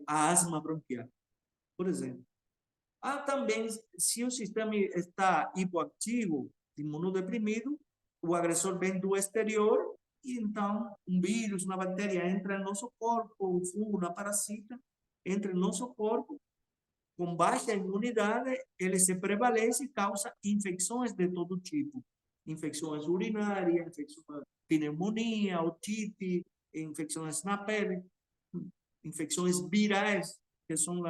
a asma bronquial, por exemplo. Também, se o sistema está hipoativo, imunodeprimido, o agressor vem do exterior e então um vírus, uma bactéria entra no nosso corpo, um fungo, uma parasita, entra no nosso corpo, com baixa imunidade, ele se prevalece e causa infecções de todo tipo. Infecções urinárias, infecções, pneumonia, otite, infecções na pele, infecções virais, que são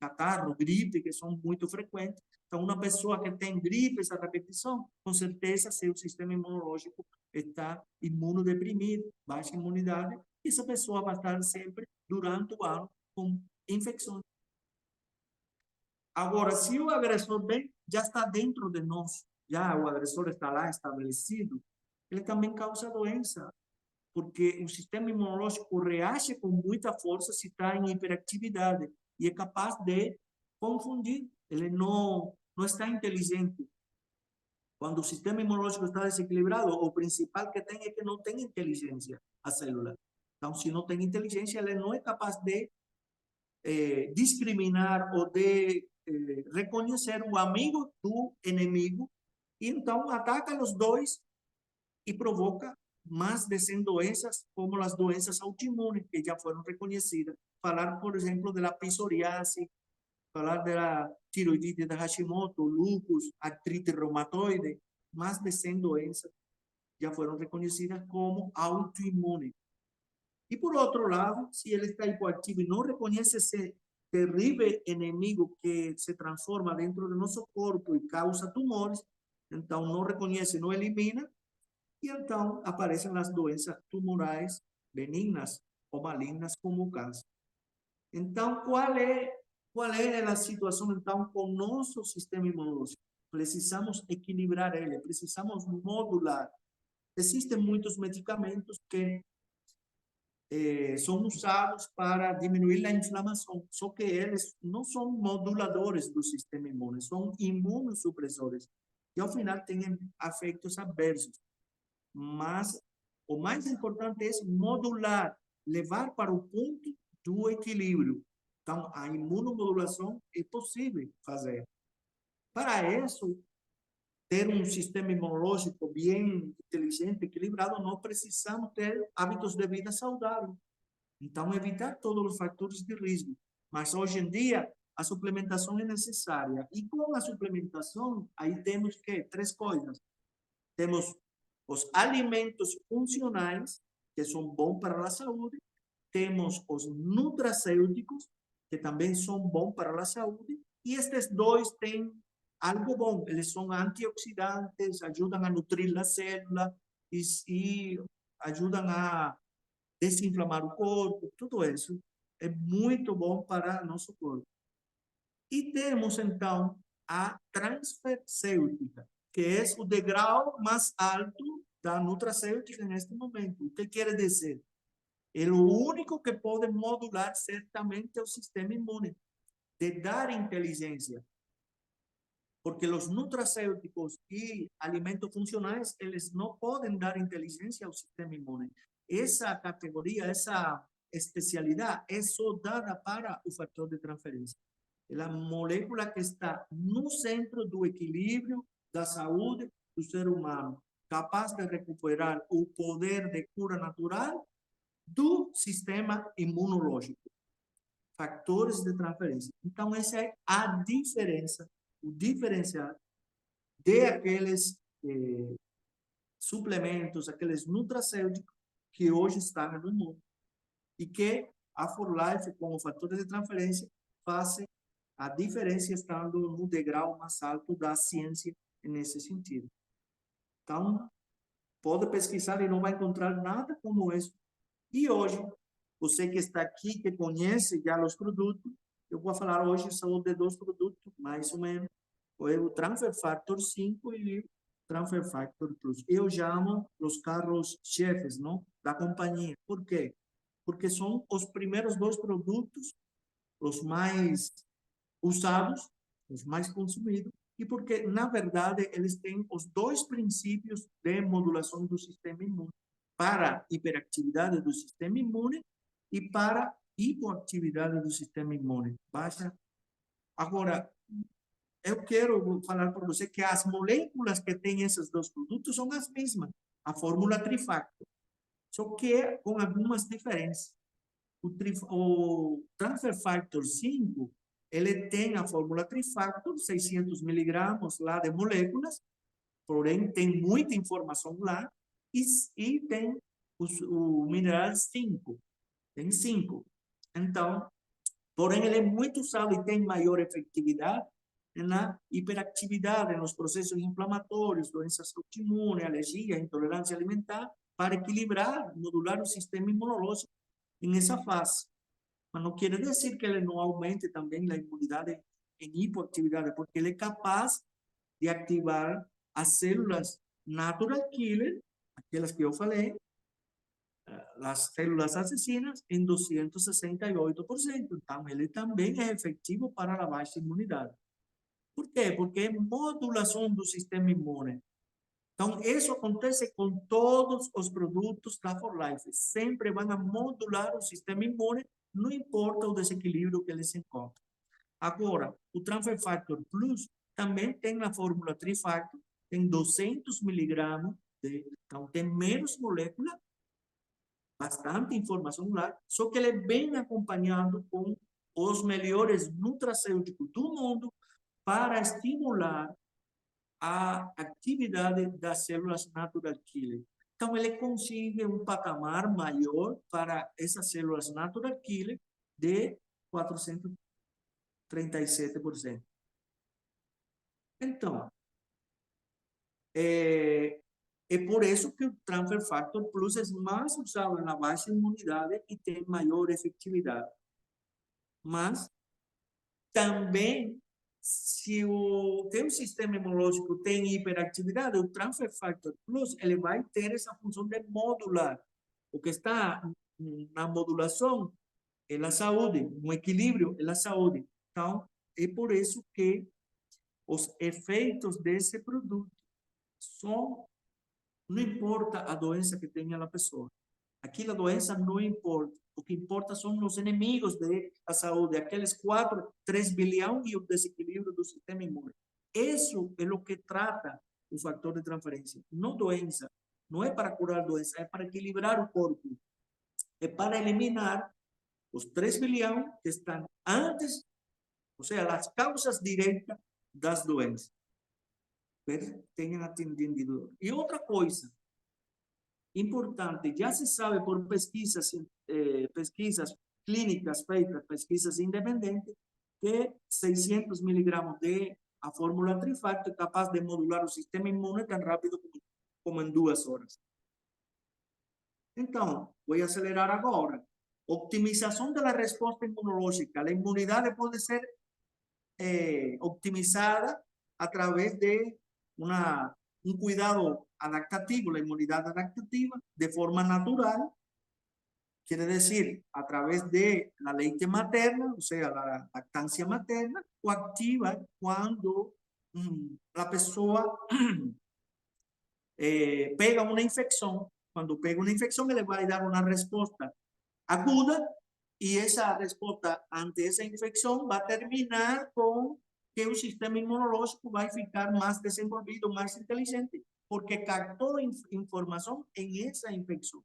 catarro, gripe, que são muito frequentes. Então, uma pessoa que tem gripe, essa repetição, com certeza, seu sistema imunológico está imunodeprimido, baixa imunidade, e essa pessoa vai estar sempre, durante o ano, com infecções. Agora, se o agressor bem, já está dentro de nós, já o agressor está lá estabelecido, ele também causa doença, porque o sistema imunológico reage com muita força se está em hiperatividade e é capaz de confundir. Ele não está inteligente. Quando o sistema imunológico está desequilibrado, o principal que tem é que não tem inteligência a célula. Então, se não tem inteligência, ele não é capaz de discriminar ou de reconhecer o amigo do inimigo, e então ataca os dois e provoca mais de 100 doenças, como as doenças autoimunes, que já foram reconhecidas. Falar, por exemplo, da psoriase, falar da tiroidite de Hashimoto, lúpus, artrite reumatoide, mais de 100 doenças já foram reconhecidas como autoimunes. E, por outro lado, se ele está hipoativo e não reconhece esse terrível inimigo que se transforma dentro do nosso corpo e causa tumores, então não reconhece, não elimina, e então aparecem as doenças tumorais benignas ou malignas, como o câncer. Então, qual é a situação, então, com o nosso sistema imunológico? Precisamos equilibrar ele, precisamos modular. Existem muitos medicamentos que são usados para diminuir a inflamação, só que eles não são moduladores do sistema imune, são imunossupressores, e ao final têm efeitos adversos. Mas o mais importante é modular, levar para o ponto do equilíbrio. Então, a imunomodulação é possível fazer. Para isso, ter um sistema imunológico bem inteligente, equilibrado, nós precisamos ter hábitos de vida saudáveis. Então, evitar todos os fatores de risco. Mas, hoje em dia, a suplementação é necessária. E com a suplementação, aí temos que três coisas. Temos os alimentos funcionais, que são bons para a saúde. Temos os nutracêuticos, que também são bons para a saúde. E estes dois têm algo bom. Eles são antioxidantes, ajudam a nutrir a célula e ajudam a desinflamar o corpo. Tudo isso é muito bom para nosso corpo. E temos, então, a transfercêutica, que é o degrau mais alto da nutracêutica neste momento. O que quer dizer? É o único que pode modular certamente o sistema imune. de dar inteligência, porque os nutracêuticos e alimentos funcionais, eles não podem dar inteligência ao sistema imune. Essa categoria, essa especialidade é só dada para o fator de transferência. É a molécula que está no centro do equilíbrio da saúde do ser humano, capaz de recuperar o poder de cura natural do sistema imunológico. Fatores de transferência. Então, essa é a diferença, o diferencial de aqueles suplementos, aqueles nutracêuticos que hoje estão no mundo e que a For Life, com os fatores de transferência, fazem a diferença estando no degrau mais alto da ciência nesse sentido. Então, pode pesquisar e não vai encontrar nada como isso. E hoje, você que está aqui, que conhece já os produtos, eu vou falar hoje só de 2 produtos, mais ou menos, o Transfer Factor 5 e o Transfer Factor Plus. Eu chamo os carros chefes, não, da companhia. Por quê? Porque são os primeiros 2 produtos, os mais usados, os mais consumidos, e porque, na verdade, eles têm os 2 princípios de modulação do sistema imune, para hiperatividade do sistema imune e para hipoatividade do sistema imune. Baixa. Agora, eu quero falar para você que as moléculas que têm esses 2 produtos são as mesmas, a fórmula Trifactor, só que com algumas diferenças. O Transfer Factor 5, ele tem a fórmula Trifactor, 600 miligramas lá de moléculas, porém tem muita informação lá, e tem o mineral 5, tem 5. Então, porém, ele é muito usado e tem maior efetividade na hiperatividade, nos processos inflamatórios, doenças autoimunes, alergia, intolerância alimentar, para equilibrar, modular o sistema imunológico nessa fase. Mas não quer dizer que ele não aumente também a imunidade em hipoatividade, porque ele é capaz de ativar as células natural killer, aquelas que eu falei, as células assassinas, em 268%. Então, ele também é efetivo para a baixa imunidade. Por quê? Porque é modulação do sistema imune. Então, isso acontece com todos os produtos da For Life. Sempre vão a modular o sistema imune, não importa o desequilíbrio que eles encontram. Agora, o Transfer Factor Plus também tem a fórmula Trifactor, tem 200 miligramas, então tem menos molécula, bastante informação lá, só que ele vem acompanhado com os melhores nutracêuticos do mundo para estimular a atividade das células natural killer. Então, ele consegue um patamar maior para essas células natural killer de 437%. Então, é por isso que o Transfer Factor Plus é mais usado na baixa imunidade e tem maior efetividade. Mas, também, se o teu sistema imunológico tem hiperatividade, o Transfer Factor Plus, ele vai ter essa função de modular. O que está na modulação é a saúde, no equilíbrio é a saúde. Então, é por isso que os efeitos desse produto são, não importa a doença que tenha a pessoa. Aqui a doença não importa. O que importa são os inimigos da saúde, aqueles 3 bilhões e o desequilíbrio do sistema imune. Isso é o que trata o fator de transferência. Não doença. Não é para curar doença, é para equilibrar o corpo. É para eliminar os 3 bilhões que estão antes, ou seja, as causas diretas das doenças. Tenham atendido. E outra coisa importante, já se sabe por pesquisas clínicas feitas, pesquisas independentes, que 600 miligramas de a fórmula Trifactor é capaz de modular o sistema imune tão rápido como em 2 horas. Então, vou acelerar agora. Optimização da resposta imunológica. A imunidade pode ser optimizada através de um cuidado adaptativo, a imunidade adaptativa, de forma natural, quiere decir, a través de la leche materna, o sea, la lactancia materna, o activa cuando la persona pega una infección. Cuando pega una infección, le va a dar una respuesta aguda y esa respuesta ante esa infección va a terminar con que un sistema inmunológico va a ficar más desenvolvido, más inteligente, porque captó información en esa infección.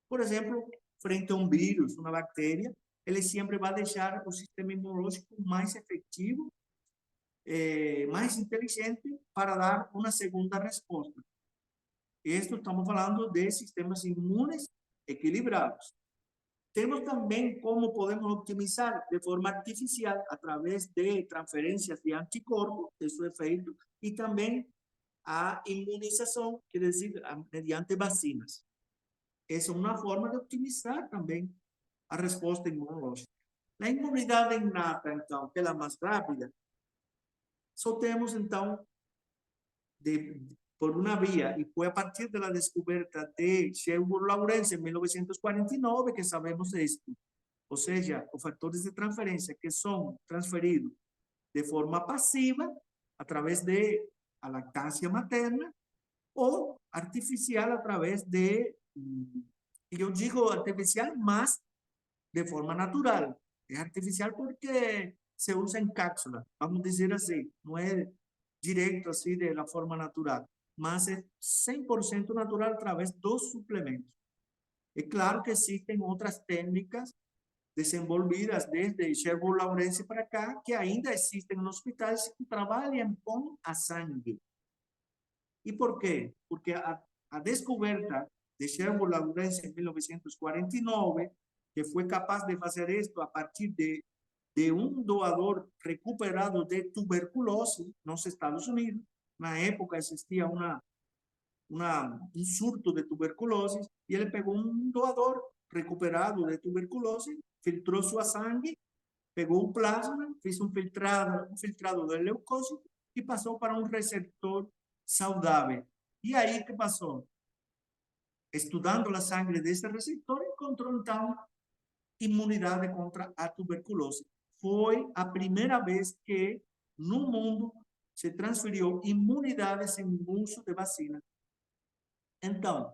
Por ejemplo, frente a un virus, una bacteria, ele siempre va a dejar o sistema inmunológico mais efetivo, mais inteligente para dar uma segunda resposta. Esto estamos falando de sistemas inmunes equilibrados. Temos também como podemos optimizar de forma artificial a través de transferências de anticorpos, de su efeito, e também a imunização, quer dizer, mediante vacinas. Essa é uma forma de optimizar também a resposta imunológica. A imunidade inata, então, que é a mais rápida, só temos, então, por uma via, e foi a partir da descoberta de Sherwood-Lawrence em 1949 que sabemos isto. Ou seja, os fatores de transferência que são transferidos de forma passiva, através de a lactância materna, ou artificial através de, eu digo artificial, mas de forma natural. É artificial porque se usa em cápsula, vamos dizer assim, não é direto assim de la forma natural, mas é 100% natural através dos suplementos. É claro que existem outras técnicas desenvolvidas desde Sherwood-Lawrence para cá, que ainda existem nos hospitais que trabalham com a sangue. E por quê? Porque a descoberta de Sherwood-Lawrence em 1949, que foi capaz de fazer isto a partir de um doador recuperado de tuberculose nos Estados Unidos. Na época existia um surto de tuberculose e ele pegou um doador recuperado de tuberculose, filtrou sua sangue, pegou o plasma, fez um filtrado de leucócito e passou para um receptor saudável. E aí que passou? Estudando a sangue desse receptor, encontrou então imunidade contra a tuberculose. Foi a primeira vez que no mundo se transferiu imunidade sem uso de vacina. Então,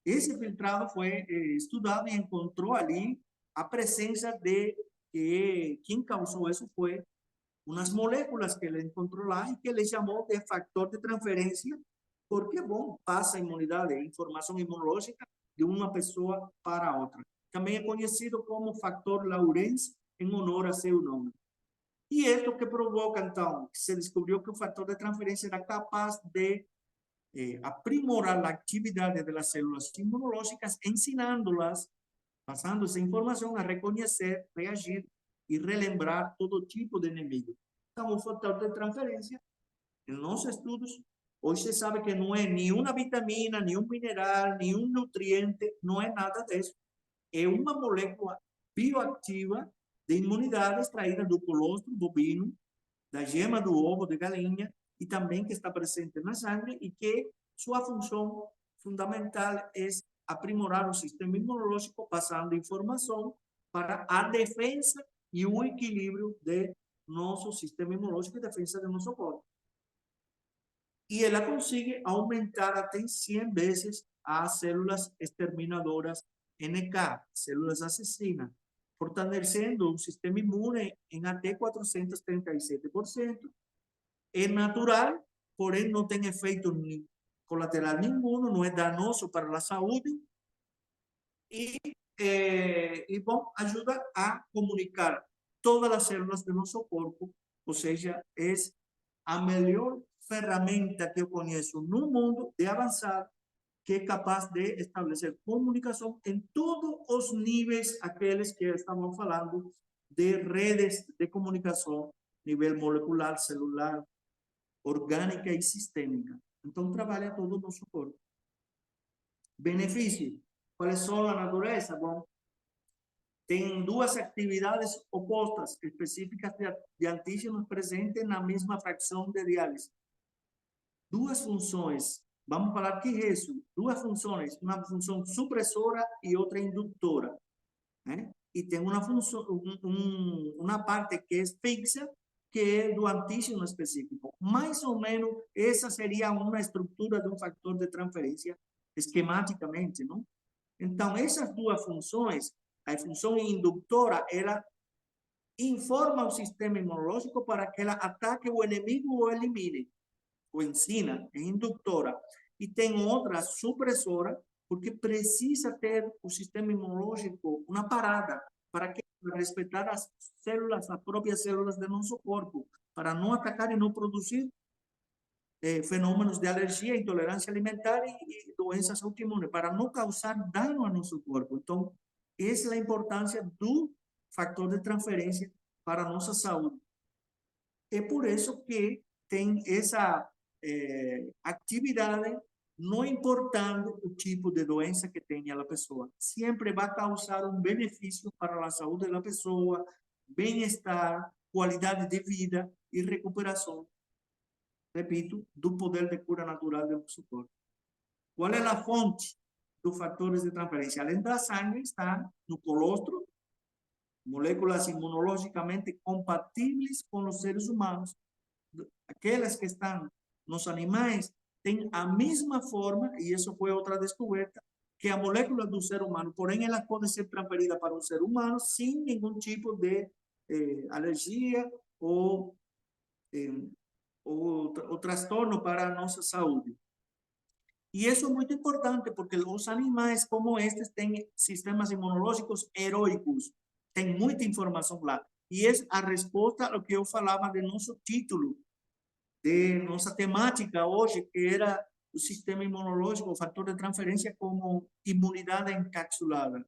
esse filtrado foi estudado e encontrou ali a presença de que quem causou isso foi umas moléculas que ele encontrou lá e que ele chamou de fator de transferência, porque, bom, passa a imunidade, a informação imunológica de uma pessoa para outra. Também é conhecido como fator Lawrence, em honor a seu nome. E isso que provoca, então, que se descobriu que o fator de transferência era capaz de aprimorar a atividade das células imunológicas, ensinando-las, passando essa informação a reconhecer, reagir e relembrar todo tipo de inimigo. Então, o fator de transferência, em nossos estudos, hoje se sabe que não é nenhuma vitamina, nenhum mineral, nenhum nutriente, não é nada disso. É uma molécula bioativa de imunidade extraída do colostro bovino, da gema do ovo de galinha, e também que está presente na sangue e que sua função fundamental é aprimorar o sistema imunológico, passando informação para a defesa e o equilíbrio de nosso sistema imunológico e defesa de nosso corpo. E ela consegue aumentar até 100 vezes as células exterminadoras NK, células assassinas, fortalecendo o sistema imune em até 437%. É natural, porém não tem efeito colateral nenhum, não é danoso para a saúde e bom, ajuda a comunicar todas as células do nosso corpo, ou seja, é a melhor ferramenta que eu conheço no mundo de avançado, que é capaz de estabelecer comunicação em todos os níveis, aqueles que estamos falando de redes de comunicação, nível molecular, celular, orgânica e sistêmica. Então, trabalha todo o nosso corpo. Benefício. Quais são a natureza? Bom, tem duas atividades opostas, específicas de antígenos presentes na mesma fração de diálise. Duas funções. Vamos falar que é isso. Duas funções. Uma função supressora e outra indutora. né? E tem uma função, uma parte que é fixa, que é do antígeno específico. Mais ou menos, essa seria uma estrutura de um fator de transferência, esquematicamente, não? Então, essas duas funções, a função indutora, ela informa o sistema imunológico para que ela ataque o inimigo ou elimine, ou ensina, é indutora. E tem outra supressora, porque precisa ter o sistema imunológico uma parada para que respeitar as células, as próprias células do nosso corpo, para não atacar e não produzir fenômenos de alergia, intolerância alimentar e doenças autoimunes, para não causar dano ao nosso corpo. Então, essa é a importância do fator de transferência para a nossa saúde. É por isso que tem essa atividade, não importando o tipo de doença que tenha a pessoa. Sempre vai causar um benefício para a saúde da pessoa, bem-estar, qualidade de vida e recuperação, repito, do poder de cura natural do nosso corpo. Qual é a fonte dos fatores de transferência? Além da sangue, está no colostro, moléculas imunológicamente compatíveis com os seres humanos. Aquelas que estão nos animais têm a mesma forma, e isso foi outra descoberta, que a molécula do ser humano, porém ela pode ser transferida para o ser humano sem nenhum tipo de alergia ou transtorno para a nossa saúde. E isso é muito importante, porque os animais como estes têm sistemas imunológicos heróicos, tem muita informação lá. E é a resposta ao que eu falava de nosso título, de nossa temática hoje, que era o sistema imunológico, o fator de transferência como imunidade encapsulada.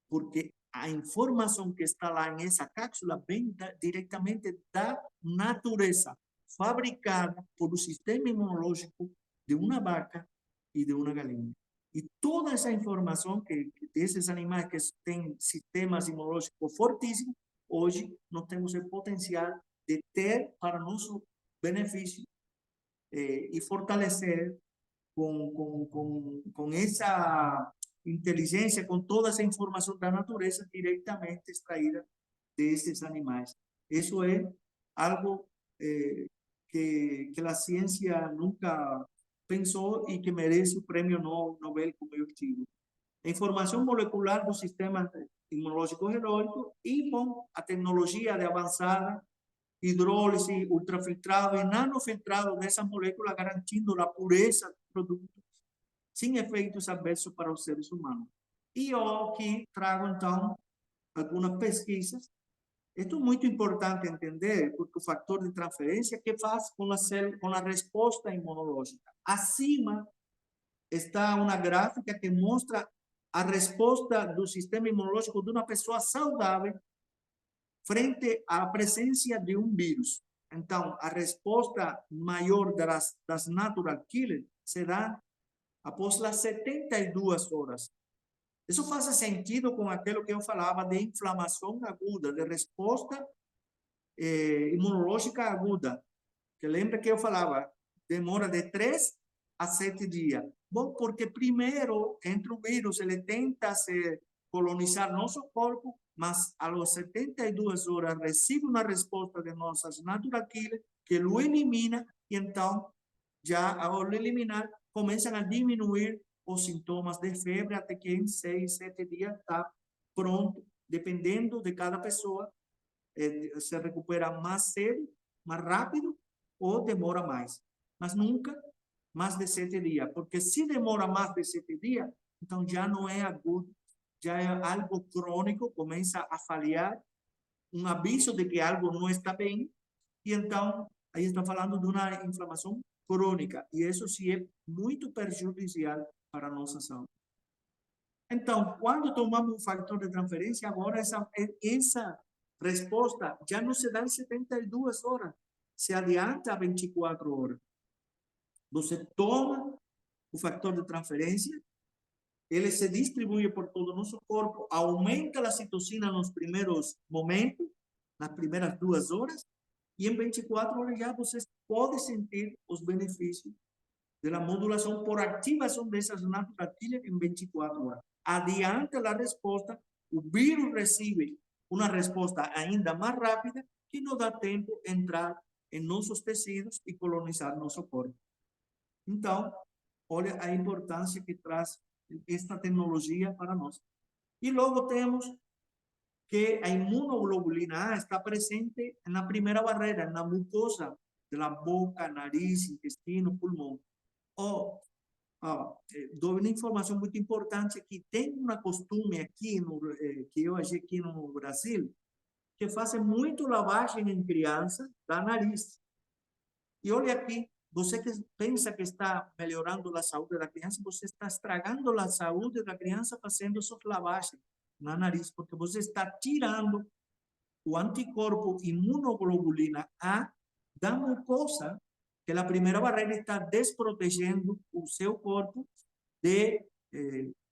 Porque a informação que está lá nessa cápsula vem diretamente da natureza, fabricada por o sistema imunológico de uma vaca e de uma galinha. E toda essa informação que desses animais que têm sistemas imunológicos fortíssimos, hoje nós temos o potencial de ter para nosso benefício e fortalecer com essa inteligência, com toda essa informação da natureza diretamente extraída desses animais. Isso é algo que a ciência nunca pensou e que merece o prêmio Nobel, como eu digo. A informação molecular do sistema imunológico heróico e com a tecnologia de avançada hidrólise, ultrafiltrado e nanofiltrado dessas moléculas, garantindo a pureza do produto sem efeitos adversos para os seres humanos. E eu aqui trago, então, algumas pesquisas. Isto é muito importante entender, porque o fator de transferência que faz com a resposta imunológica. Acima está uma gráfica que mostra a resposta do sistema imunológico de uma pessoa saudável frente à presença de um vírus. Então, a resposta maior das natural killers será após as 72 horas. Isso faz sentido com aquilo que eu falava de inflamação aguda, de resposta imunológica aguda. Que lembra que eu falava, demora de 3 a 7 dias. Bom, porque primeiro entra o vírus, ele tenta se colonizar nosso corpo, mas às 72 horas recebe uma resposta de nossas natural killers que o elimina e então, já ao eliminar, começam a diminuir os sintomas de febre até que em 6, 7 dias está pronto, dependendo de cada pessoa, se recupera mais cedo, mais rápido ou demora mais. Mas nunca mais de 7 dias, porque se demora mais de 7 dias, então já não é agudo, já é algo crônico, começa a falhar, um aviso de que algo não está bem, e então aí está falando de uma inflamação crônica, e isso sim é muito prejudicial para a nossa saúde. Então, quando tomamos um fator de transferência, agora essa resposta já não se dá em 72 horas, se adianta a 24 horas. Você toma o fator de transferência, ele se distribui por todo o nosso corpo, aumenta a citocina nos primeiros momentos, nas primeiras 2 horas, e em 24 horas já você pode sentir os benefícios da modulação por ativação dessas natural killers em 24 horas. Adianta a resposta o vírus recebe uma resposta ainda mais rápida que não dá tempo de entrar em nossos tecidos e colonizar nosso corpo. Então, olha a importância que traz esta tecnologia para nós. E logo temos que a imunoglobulina A está presente na primeira barreira, na mucosa da boca, nariz, intestino, pulmão. Dou uma informação muito importante que tem uma costume aqui, que eu achei aqui no Brasil, que fazem muito lavagem em criança da nariz. E olha aqui, você que pensa que está melhorando a saúde da criança, você está estragando a saúde da criança fazendo essas lavagens na nariz, porque você está tirando o anticorpo imunoglobulina A da mucosa, que a primeira barreira está desprotegendo o seu corpo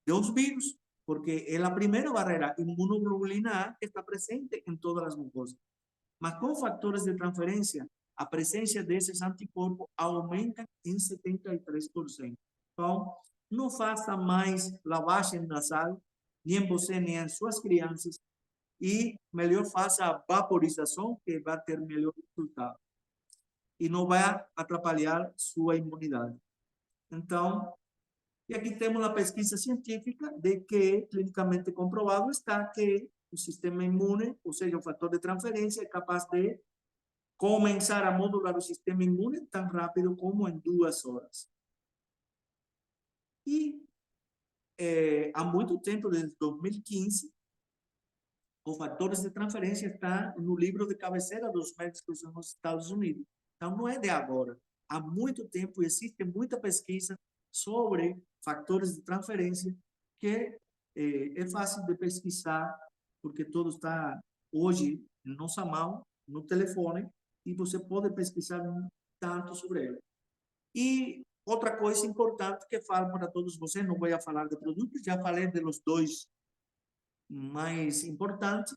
dos vírus, porque é a primeira barreira, imunoglobulina A, que está presente em todas as mucosas. Mas com fatores de transferência, a presença desses anticorpos aumenta em 73%. Então, não faça mais lavagem nasal, nem você, nem as suas crianças, e melhor faça a vaporização, que vai ter melhor resultado. E não vai atrapalhar sua imunidade. Então, e aqui temos a pesquisa científica de que, clinicamente comprovado está que o sistema imune, ou seja, o fator de transferência, é capaz de começar a modular o sistema imune tão rápido como em 2 horas. E há muito tempo, desde 2015, os fatores de transferência estão no livro de cabeceira dos médicos nos Estados Unidos. Então, não é de agora. Há muito tempo existe muita pesquisa sobre fatores de transferência que é fácil de pesquisar, porque tudo está hoje em nossa mão, no telefone, e você pode pesquisar tanto sobre ele. E outra coisa importante que falo para todos vocês, não vou falar de produtos, já falei dos 2 mais importantes,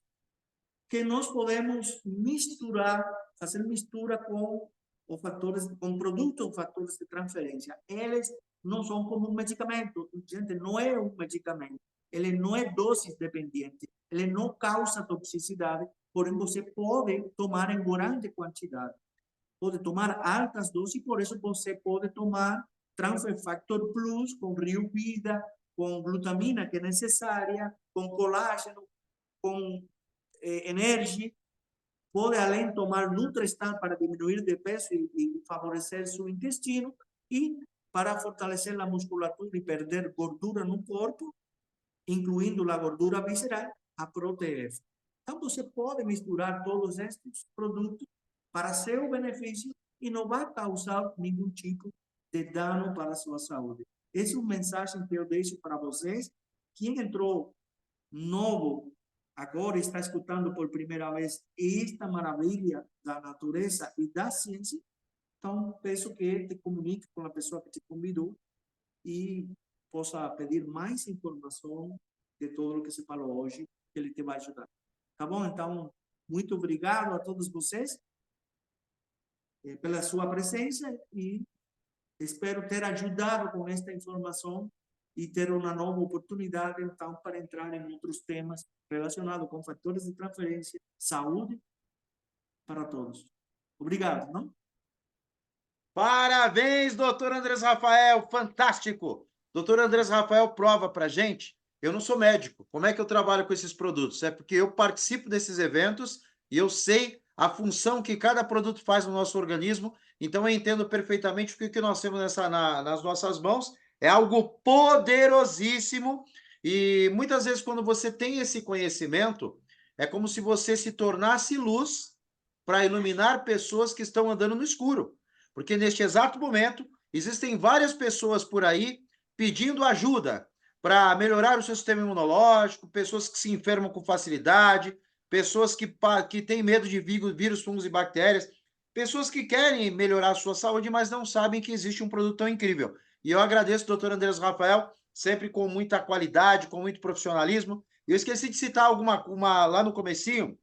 que nós podemos misturar, fazer mistura com os fatores, com produtos ou fatores de transferência. Eles não são como um medicamento. Gente, não é um medicamento. Ele não é dose dependente. Ele não causa toxicidade, porém você pode tomar em grande quantidade. Pode tomar altas doses, por isso você pode tomar Transfer Factor Plus com Rio Vida, com glutamina, que é necessária, com colágeno, com Energy. Pode, além, tomar Nutrestan para diminuir de peso e favorecer seu intestino, e para fortalecer a musculatura e perder gordura no corpo, incluindo a gordura visceral, a ProTF. Então, você pode misturar todos estes produtos para seu benefício e não vai causar nenhum tipo de dano para a sua saúde. Essa é uma mensagem que eu deixo para vocês. Quem entrou novo, agora está escutando por primeira vez esta maravilha da natureza e da ciência, então peço que te comunique com a pessoa que te convidou e possa pedir mais informação de tudo o que se falou hoje, que ele te vai ajudar. Tá bom? Então, muito obrigado a todos vocês pela sua presença e espero ter ajudado com esta informação e ter uma nova oportunidade, então, para entrar em outros temas relacionados com fatores de transferência, saúde, para todos. Obrigado, não? Parabéns, doutor Andrés Rafael, fantástico! Doutor Andrés Rafael prova para a gente, eu não sou médico, como é que eu trabalho com esses produtos? É porque eu participo desses eventos e eu sei a função que cada produto faz no nosso organismo, então eu entendo perfeitamente o que nós temos nas nossas mãos, é algo poderosíssimo, e muitas vezes quando você tem esse conhecimento, é como se você se tornasse luz para iluminar pessoas que estão andando no escuro. Porque neste exato momento, existem várias pessoas por aí pedindo ajuda para melhorar o seu sistema imunológico, pessoas que se enfermam com facilidade, pessoas que têm medo de vírus, fungos e bactérias, pessoas que querem melhorar a sua saúde, mas não sabem que existe um produto tão incrível. E eu agradeço, doutor Andrés Rafael, sempre com muita qualidade, com muito profissionalismo. Eu esqueci de citar lá no comecinho,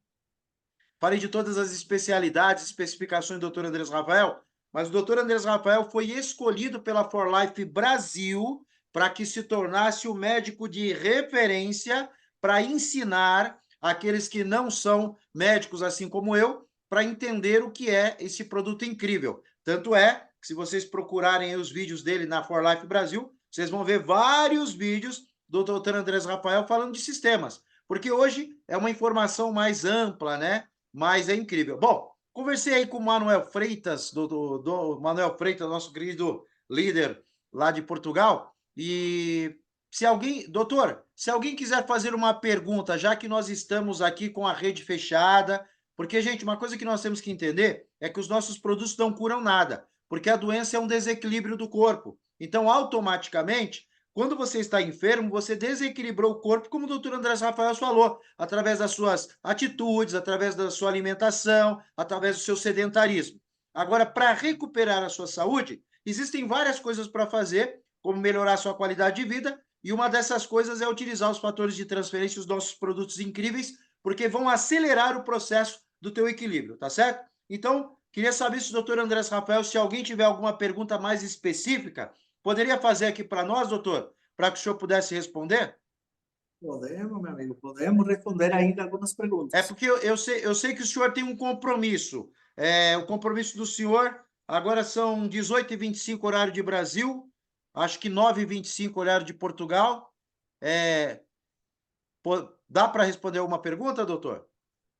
falei de todas as especialidades, especificações do doutor Andrés Rafael, mas o doutor Andrés Rafael foi escolhido pela For Life Brasil para que se tornasse o médico de referência para ensinar aqueles que não são médicos, assim como eu, para entender o que é esse produto incrível. Tanto é que, se vocês procurarem os vídeos dele na For Life Brasil, vocês vão ver vários vídeos do Dr. Andrés Rafael falando de sistemas, porque hoje é uma informação mais ampla, né? Mas é incrível. Bom, conversei aí com o Manuel Freitas, do Manuel Freitas, nosso querido líder lá de Portugal, e se alguém, doutor, se alguém quiser fazer uma pergunta, já que nós estamos aqui com a rede fechada, porque, gente, uma coisa que nós temos que entender é que os nossos produtos não curam nada, porque a doença é um desequilíbrio do corpo. Então, automaticamente, quando você está enfermo, você desequilibrou o corpo, como o doutor Andrés Rafael falou, através das suas atitudes, através da sua alimentação, através do seu sedentarismo. Agora, para recuperar a sua saúde, existem várias coisas para fazer, como melhorar a sua qualidade de vida, e uma dessas coisas é utilizar os fatores de transferência, os nossos produtos incríveis, porque vão acelerar o processo do teu equilíbrio, tá certo? Então, queria saber se o doutor Andrés Rafael, se alguém tiver alguma pergunta mais específica, poderia fazer aqui para nós, doutor, para que o senhor pudesse responder? Podemos, meu amigo, podemos responder ainda algumas É perguntas. porque eu sei que o senhor tem um compromisso. O compromisso do senhor, agora são 18h25 horário de Brasil, acho que 9h25 horário de Portugal. É, dá para responder uma pergunta, doutor?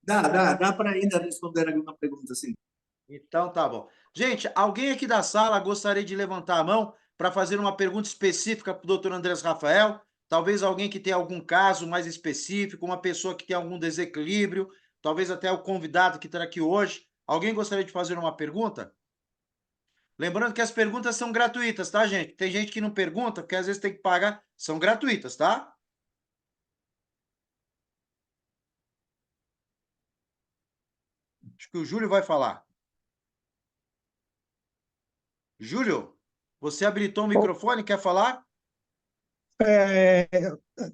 Dá para ainda responder alguma pergunta, sim. Então tá bom. Gente, alguém aqui da sala gostaria de levantar a mão para fazer uma pergunta específica para o doutor Andrés Rafael? Talvez alguém que tenha algum caso mais específico, uma pessoa que tenha algum desequilíbrio, talvez até o convidado que está aqui hoje. Alguém gostaria de fazer uma pergunta? Lembrando que as perguntas são gratuitas, tá, gente? Tem gente que não pergunta, porque às vezes tem que pagar. São gratuitas, tá? Acho que o Júlio vai falar. Júlio, você habilitou o Bom, microfone, quer falar? é,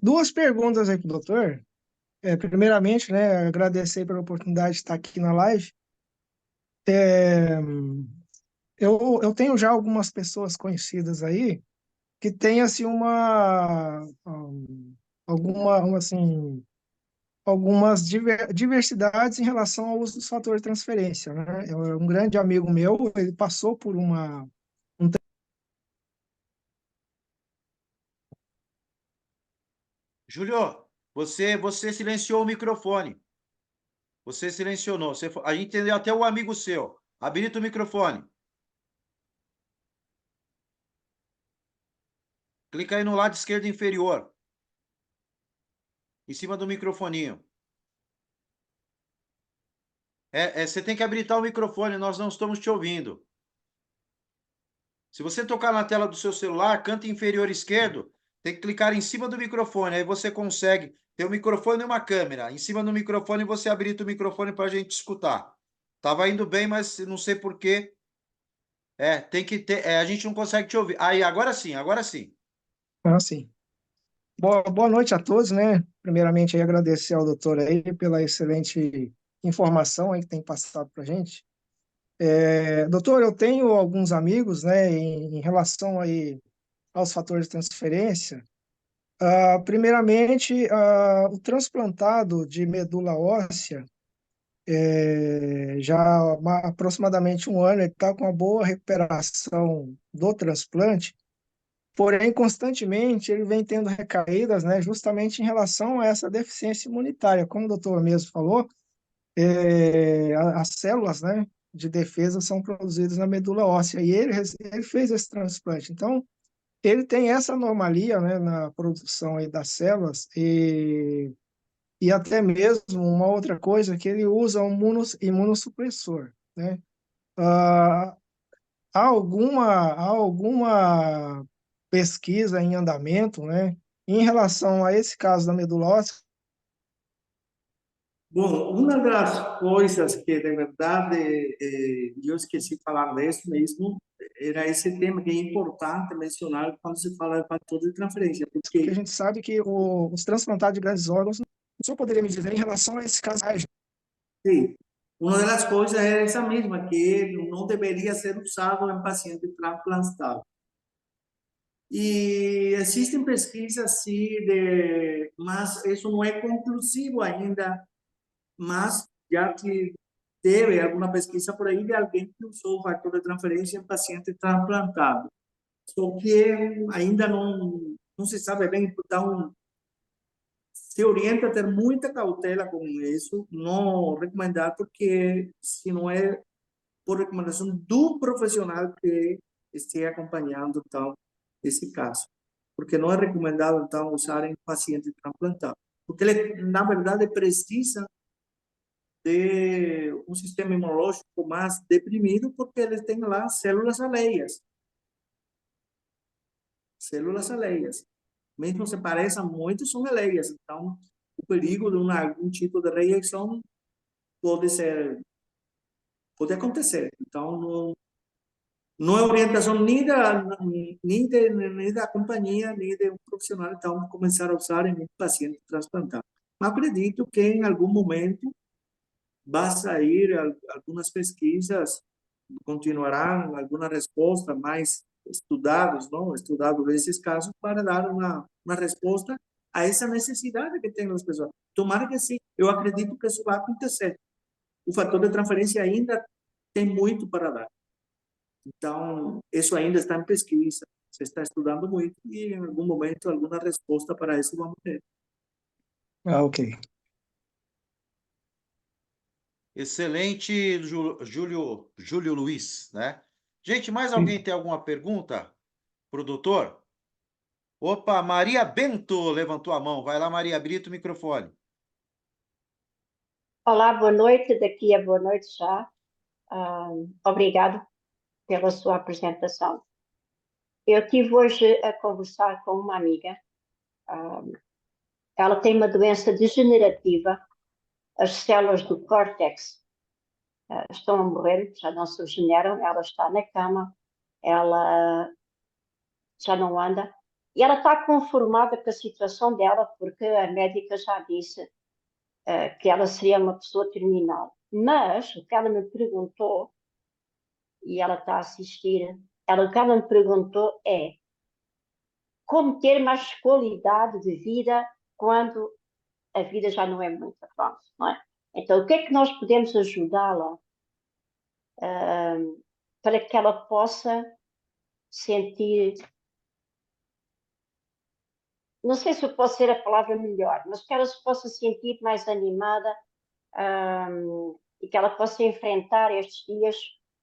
duas perguntas aí para o doutor. Primeiramente, né, agradecer pela oportunidade de estar aqui na live. É, eu tenho já algumas pessoas conhecidas aí que têm assim assim, algumas diversidades em relação ao uso dos fatores de transferência, né? Um grande amigo meu, ele passou por um Júlio, você silenciou o microfone. Você silenciou. A gente entendeu até o amigo seu. Habilita o microfone. Clica aí no lado esquerdo inferior, em cima do microfoninho. Você tem que habilitar o microfone, nós não estamos te ouvindo. Se você tocar na tela do seu celular, canto inferior esquerdo, tem que clicar em cima do microfone, aí você consegue ter um microfone e uma câmera. Em cima do microfone você habilita o microfone para a gente escutar. Tava indo bem, mas não sei por quê. Tem que ter. A gente não consegue te ouvir. Aí, agora sim, agora sim. assim. Boa noite a todos, né? Primeiramente, aí, agradecer ao doutor aí pela excelente informação aí que tem passado para a gente. Doutor, eu tenho alguns amigos, né, em relação aí aos fatores de transferência. Primeiramente, o transplantado de medula óssea, já há aproximadamente um ano, ele está com uma boa recuperação do transplante. Porém, constantemente ele vem tendo recaídas, né, justamente em relação a essa deficiência imunitária. Como o doutor mesmo falou, as células, né, de defesa são produzidas na medula óssea e ele fez esse transplante. Então, ele tem essa anomalia, né, na produção aí das células e até mesmo uma outra coisa que ele usa um imunossupressor, né? Ah, há alguma pesquisa em andamento, né, em relação a esse caso da medula óssea? Bom, uma das coisas que, de verdade, eu esqueci de falar disso mesmo, era esse tema que é importante mencionar quando se fala de fator de transferência, Porque a porque, gente sabe que os transplantados de grandes órgãos, o senhor poderia me dizer em relação a esse caso? sim, uma das coisas é essa mesma, que ele não deveria ser usado em paciente transplantado. E existem pesquisas, sim, mas isso não é conclusivo ainda, mas já que teve alguma pesquisa por aí de alguém que usou o fator de transferência em paciente transplantado. Só que ainda não se sabe bem, então se orienta a ter muita cautela com isso, não recomendar, porque se não é por recomendação do profissional que esteja acompanhando, então, esse caso. Porque não é recomendado, então, usar em paciente transplantado. Porque ele, na verdade, precisa de um sistema imunológico mais deprimido, porque eles têm lá células alheias. Células alheias. Mesmo se pareçam muito, são alheias. Então, o perigo de algum tipo de rejeição pode acontecer. Então, não é orientação nem da companhia, nem de um profissional, então, começar a usar em um paciente transplantado. Mas acredito que em algum momento vai sair algumas pesquisas, continuarão algumas respostas mais estudadas, não? Estudados esses casos para dar uma resposta a essa necessidade que tem as pessoas. Tomara que sim, eu acredito que isso vai acontecer. O fator de transferência ainda tem muito para dar. Então, isso ainda está em pesquisa, se está estudando muito e em algum momento alguma resposta para isso vamos ter. Ah, ok. Excelente, Júlio Luiz, né? Gente, mais Sim. alguém tem alguma pergunta para o doutor? Opa, Maria Bento levantou a mão. Vai lá, Maria, habilita o microfone. Olá, boa noite. Daqui a boa noite já. Obrigado pela sua apresentação. Eu estive hoje a conversar com uma amiga. Ela tem uma doença degenerativa. As células do córtex estão a morrer, já não se regeneram. Ela está na cama, ela já não anda. E ela está conformada com a situação dela, porque a médica já disse que ela seria uma pessoa terminal. Mas o que ela me perguntou, e ela está a assistir, o que ela me perguntou é como ter mais qualidade de vida quando a vida já não é muito fácil, não é? Então, o que é que nós podemos ajudá-la para que ela possa sentir, não sei se eu posso ser a palavra melhor, mas que ela se possa sentir mais animada e que ela possa enfrentar estes dias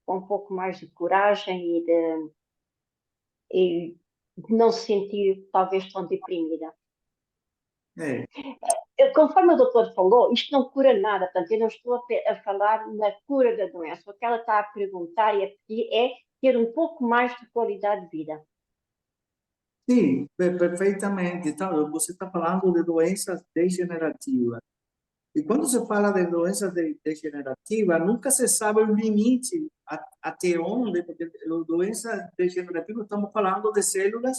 com um pouco mais de coragem e de não se sentir talvez tão deprimida. Conforme o doutor falou, isto não cura nada, portanto, eu não estou a falar na cura da doença. O que ela está a perguntar e a pedir é ter um pouco mais de qualidade de vida. Sim, perfeitamente. Então, você está falando de doenças degenerativas. E quando se fala de doenças degenerativas, nunca se sabe o limite até onde, porque doenças degenerativas estamos falando de células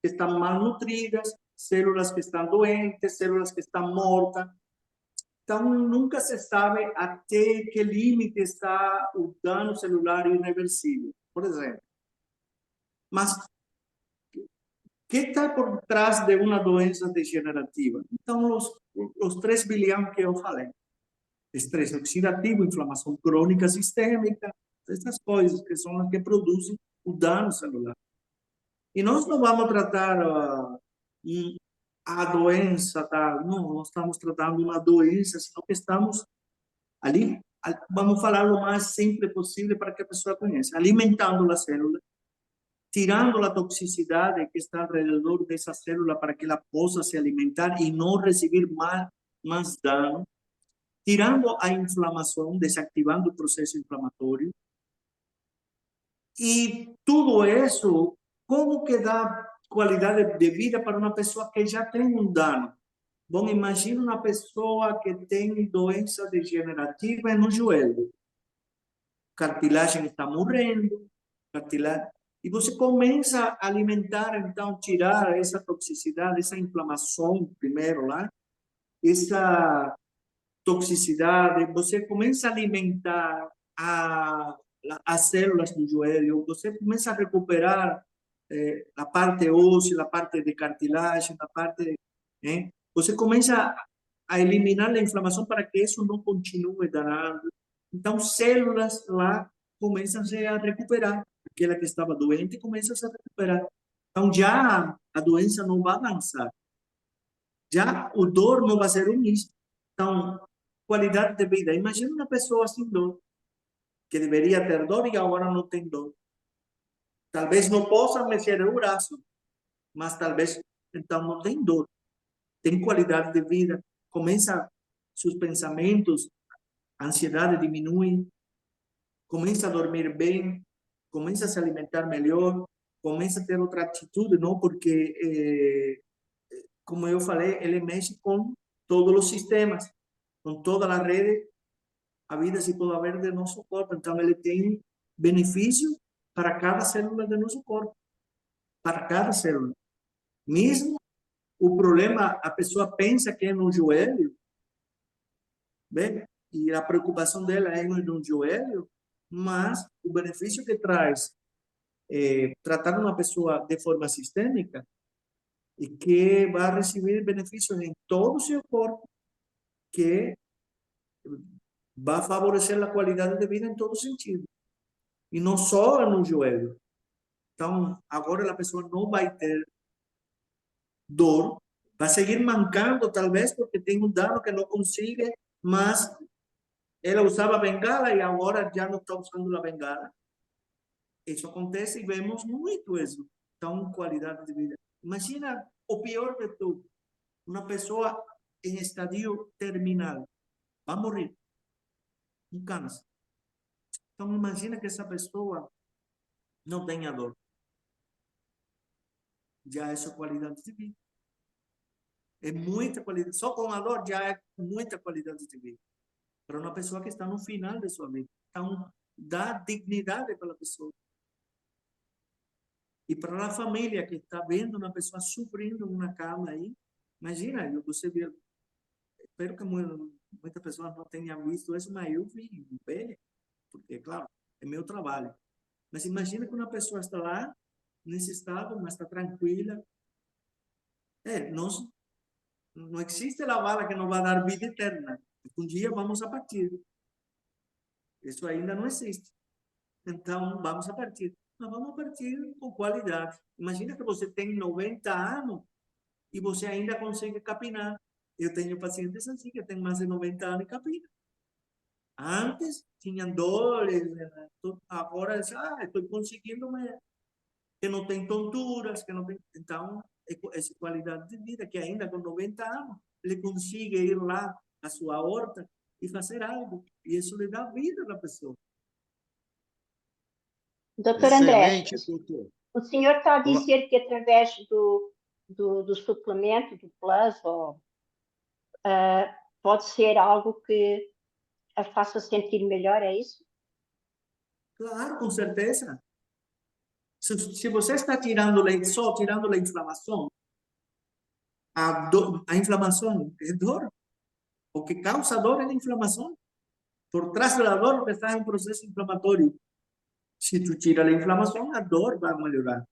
que estão malnutridas, células que estão doentes, células que estão mortas. Então, nunca se sabe até que limite está o dano celular irreversível, por exemplo. Mas que está por trás de uma doença degenerativa? Então, os 3 bilhões que eu falei. Estresse oxidativo, inflamação crônica sistêmica, essas coisas que são as que produzem o dano celular. E nós não vamos tratar a doença, tá? Não, nós estamos tratando uma doença, senão que estamos ali, vamos falar o mais simples possível para que a pessoa conheça, alimentando a célula, tirando a toxicidade que está alrededor dessa célula para que ela possa se alimentar e não receber mais dano, tirando a inflamação, desactivando o processo inflamatório. E tudo isso, como que dá qualidade de vida para uma pessoa que já tem um dano? Bom, imagina uma pessoa que tem doença degenerativa no joelho. Cartilagem está morrendo, cartilagem. E você começa a alimentar, então, tirar essa toxicidade, essa inflamação, primeiro lá, essa toxicidade, você começa a alimentar as células do joelho, você começa a recuperar a parte óssea, a parte de cartilagem, a parte... Você começa a eliminar a inflamação para que isso não continue danando. Então, células lá começam a recuperar. Aquela que estava doente começa a se recuperar. Então, já a doença não vai avançar. Já o dor não vai ser o mesmo. Então, qualidade de vida. Imagina uma pessoa sem dor, que deveria ter dor e agora não tem dor. Talvez não possa mexer o braço, mas talvez então não tem dor. Tem qualidade de vida. Começa seus pensamentos, a ansiedade diminui, começa a dormir bem, começa a se alimentar melhor, começa a ter outra atitude, não? Porque, como eu falei, ele mexe com todos os sistemas, com toda a rede, a vida se pode ver de nosso corpo. Então, ele tem benefício para cada célula de nosso corpo, para cada célula. Mesmo o problema, a pessoa pensa que é no joelho, bem, e a preocupação dela é no joelho, mas o benefício que traz tratar uma pessoa de forma sistêmica e que vai receber benefícios em todo o seu corpo, que vai favorecer a qualidade de vida em todo sentido. E não só no joelho. Então, agora a pessoa não vai ter dor, vai seguir mancando, talvez, porque tem um dano que não consiga, mas ela usava bengala e agora já não está usando a bengala. Isso acontece e vemos muito isso. Então, qualidade de vida. Imagina o pior de tudo, uma pessoa em estadio terminal, vai morrer, um câncer. Então, imagina que essa pessoa não tenha dor. Já é sua qualidade de vida. É muita qualidade. Só com a dor já é muita qualidade de vida. Para uma pessoa que está no final de sua vida. Então, dá dignidade para a pessoa. E para a família que está vendo uma pessoa sofrendo numa cama aí, imagina, você vê, espero que muitas pessoas não tenham visto isso, mas eu vi, porque, claro, é meu trabalho. Mas imagina que uma pessoa está lá, nesse estado, mas está tranquila. Não existe a bala que não vai dar vida eterna. Um dia vamos a partir. Isso ainda não existe. Então, vamos a partir. Mas vamos a partir com qualidade. Imagina que você tem 90 anos e você ainda consegue capinar. Eu tenho pacientes assim, que têm mais de 90 anos e capinam. Antes, tinham dores. Agora, estou conseguindo, que não tem tonturas, que não tem... Então, essa qualidade de vida, que ainda com 90 anos, ele consiga ir lá à sua horta e fazer algo. E isso lhe dá vida à pessoa. Doutor André, Excelente, doutor. o senhor está a dizer que através do suplemento, do Plus, pode ser algo que a faça sentir melhor, é isso? Claro, com certeza. Se você está só tirando a inflamação, a inflamação é dor. O que causa dor é a inflamação. Por trás da dor está um processo inflamatório. Se tu tira a inflamação, a dor vai melhorar.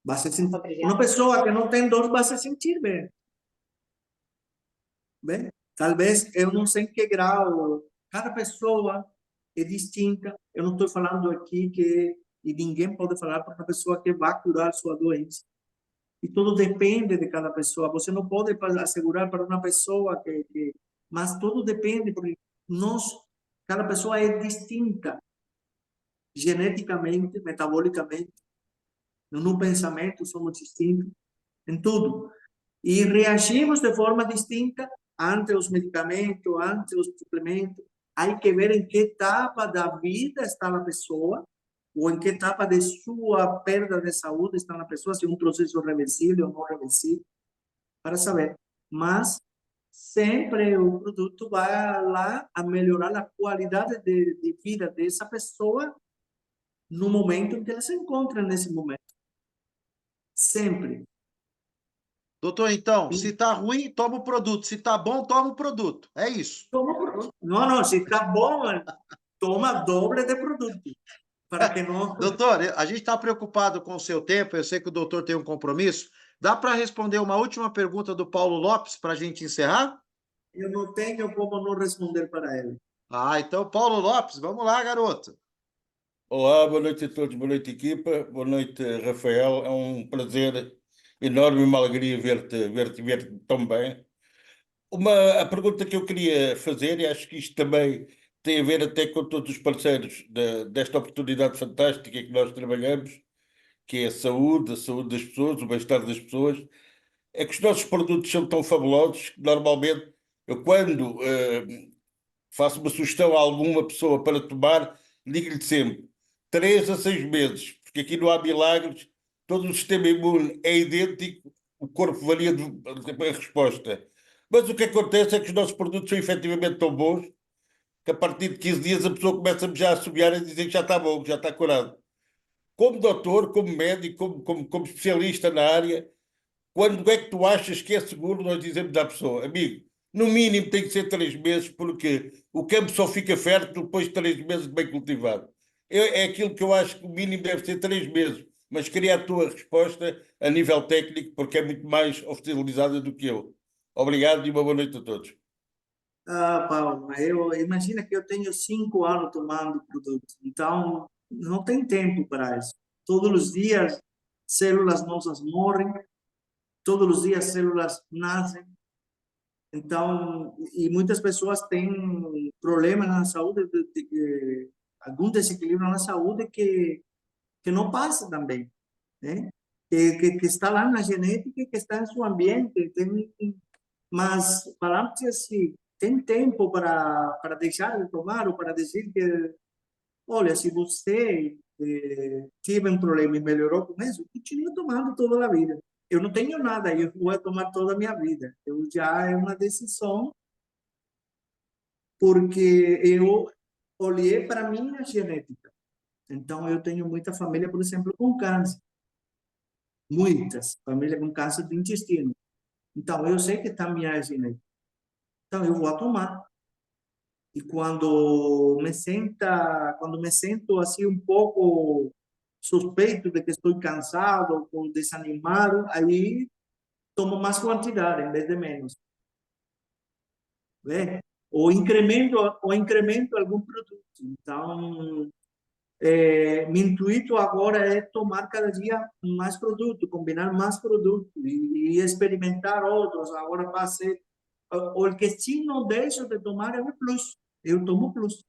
Vai se sentir... Uma pessoa que não tem dor vai se sentir bem. Bem, talvez, eu não sei em que grau, cada pessoa é distinta. Eu não estou falando aqui e ninguém pode falar para uma pessoa que vai curar sua doença. E tudo depende de cada pessoa. Você não pode assegurar para uma pessoa mas tudo depende, porque cada pessoa é distinta, geneticamente, metabolicamente, no pensamento somos distintos, em tudo. E reagimos de forma distinta ante os medicamentos, ante os suplementos. Há que ver em que etapa da vida está a pessoa, ou em que etapa de sua perda de saúde está a pessoa, se é um processo reversível ou não reversível, para saber. Mas sempre o produto vai lá a melhorar a qualidade de vida dessa pessoa no momento em que ela se encontra nesse momento. Sempre. Doutor, então, se está ruim, toma o produto. Se está bom, toma o produto. É isso. Toma o produto. Não, se está bom, toma doble de produto. para que não... Doutor, a gente está preocupado com o seu tempo, eu sei que o doutor tem um compromisso. Dá para responder uma última pergunta do Paulo Lopes para a gente encerrar? Eu não tenho como não responder para ele. Ah, então, Paulo Lopes, vamos lá, garoto. Olá, boa noite a todos, boa noite equipa, boa noite Rafael, é um prazer enorme, uma alegria ver-te tão bem. A pergunta que eu queria fazer, e acho que isto também tem a ver até com todos os parceiros desta oportunidade fantástica que nós trabalhamos, que é a saúde das pessoas, o bem-estar das pessoas, é que os nossos produtos são tão fabulosos que normalmente eu quando faço uma sugestão a alguma pessoa para tomar, digo-lhe sempre 3 a 6 meses, porque aqui não há milagres, todo o sistema imune é idêntico, o corpo varia a resposta. Mas o que acontece é que os nossos produtos são efetivamente tão bons que a partir de 15 dias a pessoa começa já a assobiar e dizer que já está bom, que já está curado. Como doutor, como médico, como especialista na área, quando é que tu achas que é seguro nós dizemos à pessoa, amigo, no mínimo tem que ser 3 meses, porque o campo só fica fértil depois de 3 meses de bem cultivado. É aquilo que eu acho que o mínimo deve ser 3 meses, mas queria a tua resposta a nível técnico, porque é muito mais oficializada do que eu. Obrigado e uma boa noite a todos. Ah, Paulo, imagina que eu tenho 5 anos tomando produto, então não tem tempo para isso. Todos os dias células nossas morrem, todos os dias células nascem. Então, e muitas pessoas têm problemas na saúde, algum desequilíbrio na saúde que não passa também, né? Que está lá na genética, que está em seu ambiente, mas falamos assim, tem tempo para deixar de tomar ou para dizer que, olha, se você teve um problema e melhorou com isso, continue tomando toda a vida. Eu não tenho nada, eu vou tomar toda a minha vida. Eu já é uma decisão, porque eu olhei para a minha genética. Então, eu tenho muita família, por exemplo, com câncer. Muitas famílias com câncer do intestino. Então, eu sei que está a minha genética. Então, eu vou tomar. E quando me sinto assim um pouco suspeito de que estou cansado ou desanimado, aí tomo mais quantidade em vez de menos, né? Ou incremento algum produto. Então, meu intuito agora é tomar cada dia mais produto, combinar mais produto e experimentar outros. Agora passei, o que sim não deixo de tomar é o plus. Eu tomo plus.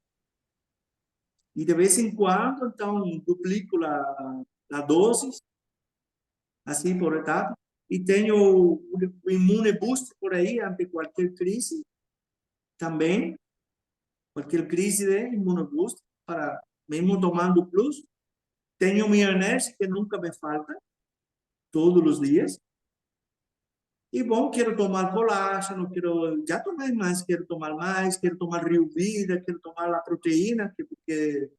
E de vez em quando, então, duplico a dose, assim por etapa. E tenho o Immune Boost por aí, ante qualquer crise, também. Qualquer crise de Immune Boost, para, mesmo tomando plus. Tenho o Mionese, que nunca me falta, todos os dias. E bom, quero tomar colágeno, já tomei mais, quero tomar Rio Vida, quero tomar a proteína, porque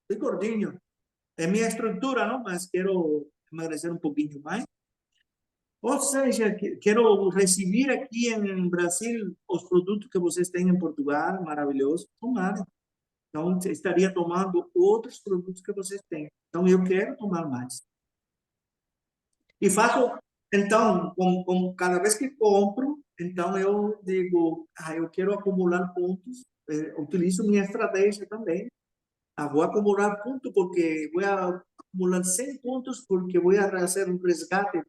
estou gordinho. É minha estrutura, não? Mas quero emagrecer um pouquinho mais. Ou seja, quero receber aqui em Brasil os produtos que vocês têm em Portugal, maravilhoso, tomar. Então, estaria tomando outros produtos que vocês têm. Então, eu quero tomar mais. E faço, então, cada vez que compro, então eu digo, eu quero acumular pontos, utilizo minha estratégia também. Vou acumular pontos porque vou acumular 100 pontos porque vou fazer um resgate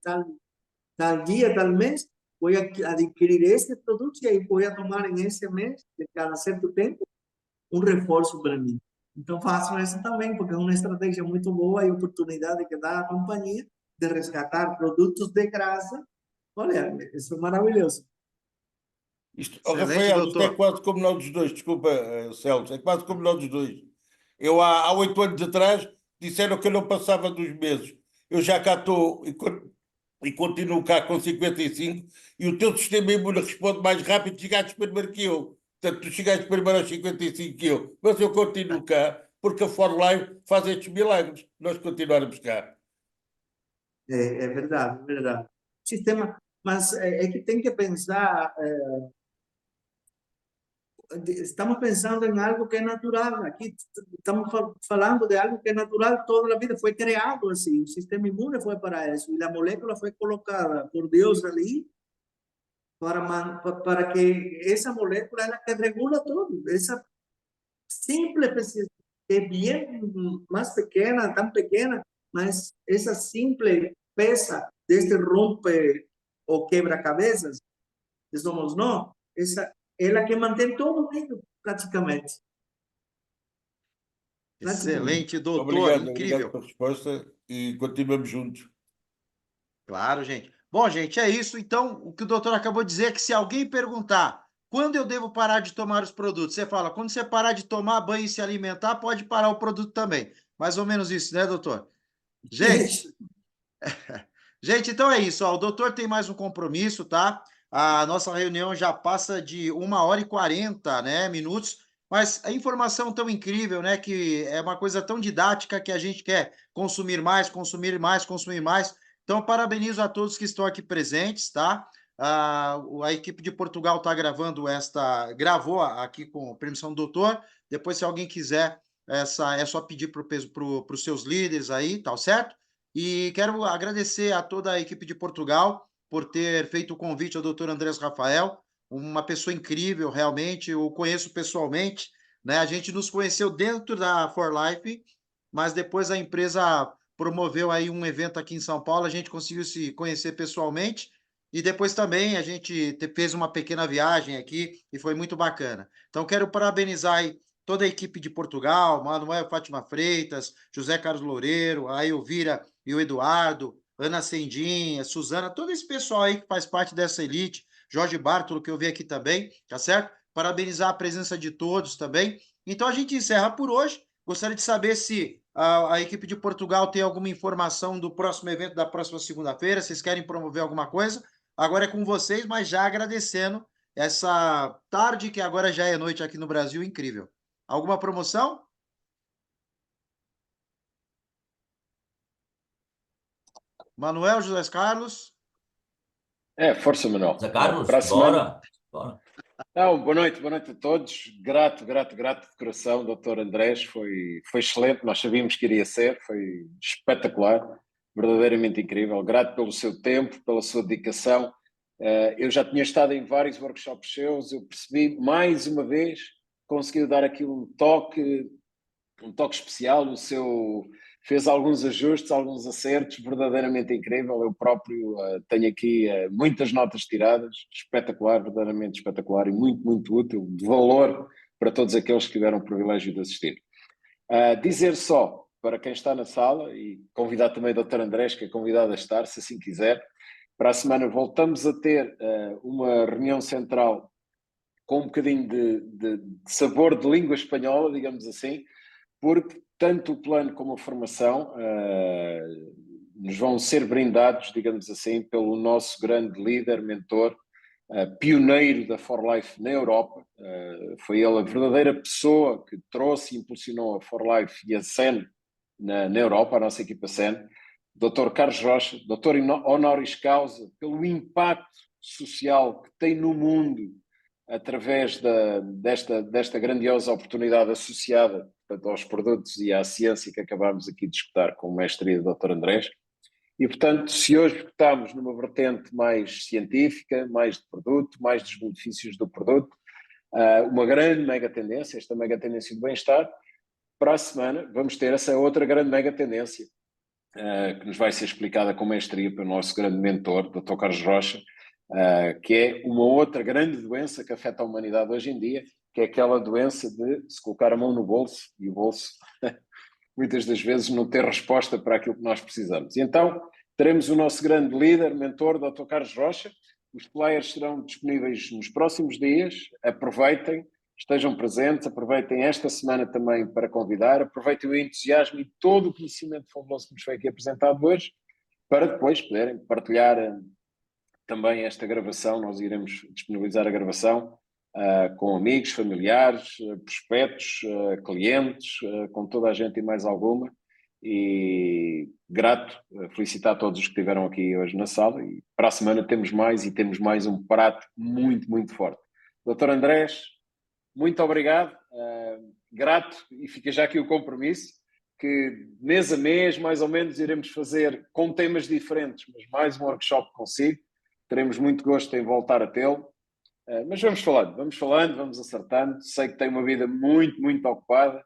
tal dia, tal mês, vou adquirir este produto e aí vou tomar em esse mês, de cada certo tempo, um reforço para mim. Então, faço isso também, porque é uma estratégia muito boa e oportunidade que dá à companhia de resgatar produtos de graça. Olha, isso é maravilhoso. Excelente, Rafael, isto é doutor. quase como nós dos dois, desculpa, Celso, é quase como nós dos dois. Eu, há 8 anos atrás, disseram que eu não passava dos meses. Eu já cá estou e continuo cá com 55 e o teu sistema imune responde mais rápido, chegaste primeiro que eu. Portanto, tu chegaste primeiro aos 55 que eu. Mas eu continuo cá, porque a For Life faz estes milagres. Nós continuarmos cá. É verdade, é verdade. Sistema, mas é que tem que pensar, estamos pensando em algo que é natural. Aqui estamos falando de algo que é natural toda a vida, foi criado assim. O sistema imune foi para isso, e a molécula foi colocada por Deus ali para que essa molécula é a que regula tudo. Essa simples, que é bem mais pequena, tão pequena, mas essa simples peça deste rompe ou quebra-cabeças, que somos nós, essa é a que mantém todo mundo praticamente. Excelente, doutor, Obrigado incrível. pela resposta e continuamos juntos. Claro, gente. Bom, gente, é isso. Então, o que o doutor acabou de dizer é que se alguém perguntar quando eu devo parar de tomar os produtos, você fala, quando você parar de tomar banho e se alimentar, pode parar o produto também. Mais ou menos isso, né, doutor? Gente, gente, então é isso. Ó, o doutor tem mais um compromisso, tá? A nossa reunião já passa de 1h40, né, minutos, mas a informação tão incrível, né, que é uma coisa tão didática que a gente quer consumir mais, consumir mais, consumir mais. Então, parabenizo a todos que estão aqui presentes, tá? A equipe de Portugal está gravou aqui com permissão do doutor. Depois, se alguém quiser, é só pedir para os seus líderes aí, tá certo? E quero agradecer a toda a equipe de Portugal por ter feito o convite ao Dr. Andrés Rafael, uma pessoa incrível, realmente, eu o conheço pessoalmente, né? A gente nos conheceu dentro da For Life, mas depois a empresa promoveu aí um evento aqui em São Paulo, a gente conseguiu se conhecer pessoalmente, e depois também a gente fez uma pequena viagem aqui, e foi muito bacana. Então, quero parabenizar aí toda a equipe de Portugal, Manuel Fátima Freitas, José Carlos Loureiro, a Elvira e o Eduardo, Ana Sendinha, Suzana, todo esse pessoal aí que faz parte dessa elite, Jorge Bartolo, que eu vi aqui também, tá certo? Parabenizar a presença de todos também. Então a gente encerra por hoje. Gostaria de saber se a equipe de Portugal tem alguma informação do próximo evento da próxima segunda-feira, vocês querem promover alguma coisa? Agora é com vocês, mas já agradecendo essa tarde, que agora já é noite aqui no Brasil, incrível. Alguma promoção? Manuel, José Carlos? Força, Manuel. Zé Carlos, Para a semana. bora. Bora. Não, boa noite a todos. Grato de coração, Dr. Andrés. Foi excelente, nós sabíamos que iria ser, foi espetacular, verdadeiramente incrível. Grato pelo seu tempo, pela sua dedicação. Eu já tinha estado em vários workshops seus, eu percebi mais uma vez, conseguiu dar aqui um toque especial. O seu fez alguns ajustes, alguns acertos, verdadeiramente incrível. Eu próprio tenho aqui muitas notas tiradas, espetacular, verdadeiramente espetacular e muito útil, de valor para todos aqueles que tiveram o privilégio de assistir. Dizer só, para quem está na sala, e convidar também o Dr. Andrés, que é convidado a estar, se assim quiser, para a semana voltamos a ter uma reunião central com um bocadinho de sabor de língua espanhola, digamos assim, porque tanto o plano como a formação nos vão ser brindados, digamos assim, pelo nosso grande líder, mentor, pioneiro da For Life na Europa. Foi ele a verdadeira pessoa que trouxe e impulsionou a For Life e a SEN na Europa, a nossa equipa SEN. Dr. Carlos Rocha, doutor honoris causa, pelo impacto social que tem no mundo através desta grandiosa oportunidade associada, portanto, aos produtos e à ciência que acabámos aqui de escutar com o mestre do Dr. Andrés. E, portanto, se hoje estamos numa vertente mais científica, mais de produto, mais dos benefícios do produto, uma grande mega tendência, esta mega tendência do bem-estar, para a semana vamos ter essa outra grande mega tendência, que nos vai ser explicada com maestria pelo nosso grande mentor, Dr. Carlos Rocha, que é uma outra grande doença que afeta a humanidade hoje em dia, que é aquela doença de se colocar a mão no bolso, e o bolso muitas das vezes não ter resposta para aquilo que nós precisamos. E então teremos o nosso grande líder, mentor, Dr. Carlos Rocha. Os flyers serão disponíveis nos próximos dias. Aproveitem, estejam presentes, aproveitem esta semana também para convidar, aproveitem o entusiasmo e todo o conhecimento fabuloso que nos foi aqui apresentado hoje, para depois poderem partilhar também esta gravação. Nós iremos disponibilizar a gravação com amigos, familiares, prospectos, clientes, com toda a gente e mais alguma. E grato, felicitar todos os que estiveram aqui hoje na sala, e para a semana temos mais um prato muito forte. Dr. Andrés, muito obrigado, grato, e fica já aqui o compromisso, que mês a mês, mais ou menos, iremos fazer com temas diferentes, mas mais um workshop consigo. Teremos muito gosto em voltar a tê-lo. Mas vamos falando, vamos acertando. Sei que tem uma vida muito, muito ocupada.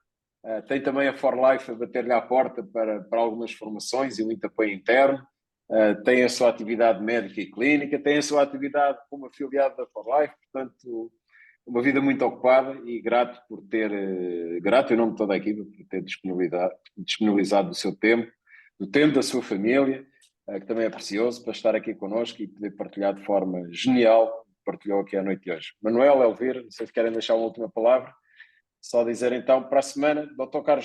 Tem também a For Life a bater-lhe à porta para algumas formações e muito apoio interno. Tem a sua atividade médica e clínica, tem a sua atividade como afiliado da For Life, portanto, uma vida muito ocupada, e grato por ter, grato em nome de toda a equipa, por ter disponibilizado o seu tempo, do tempo da sua família, que também é precioso, para estar aqui connosco e poder partilhar de forma genial, partilhou aqui à noite de hoje. Manuel, Elvira, não sei se querem deixar uma última palavra. Só dizer então, para a semana, Dr. Carlos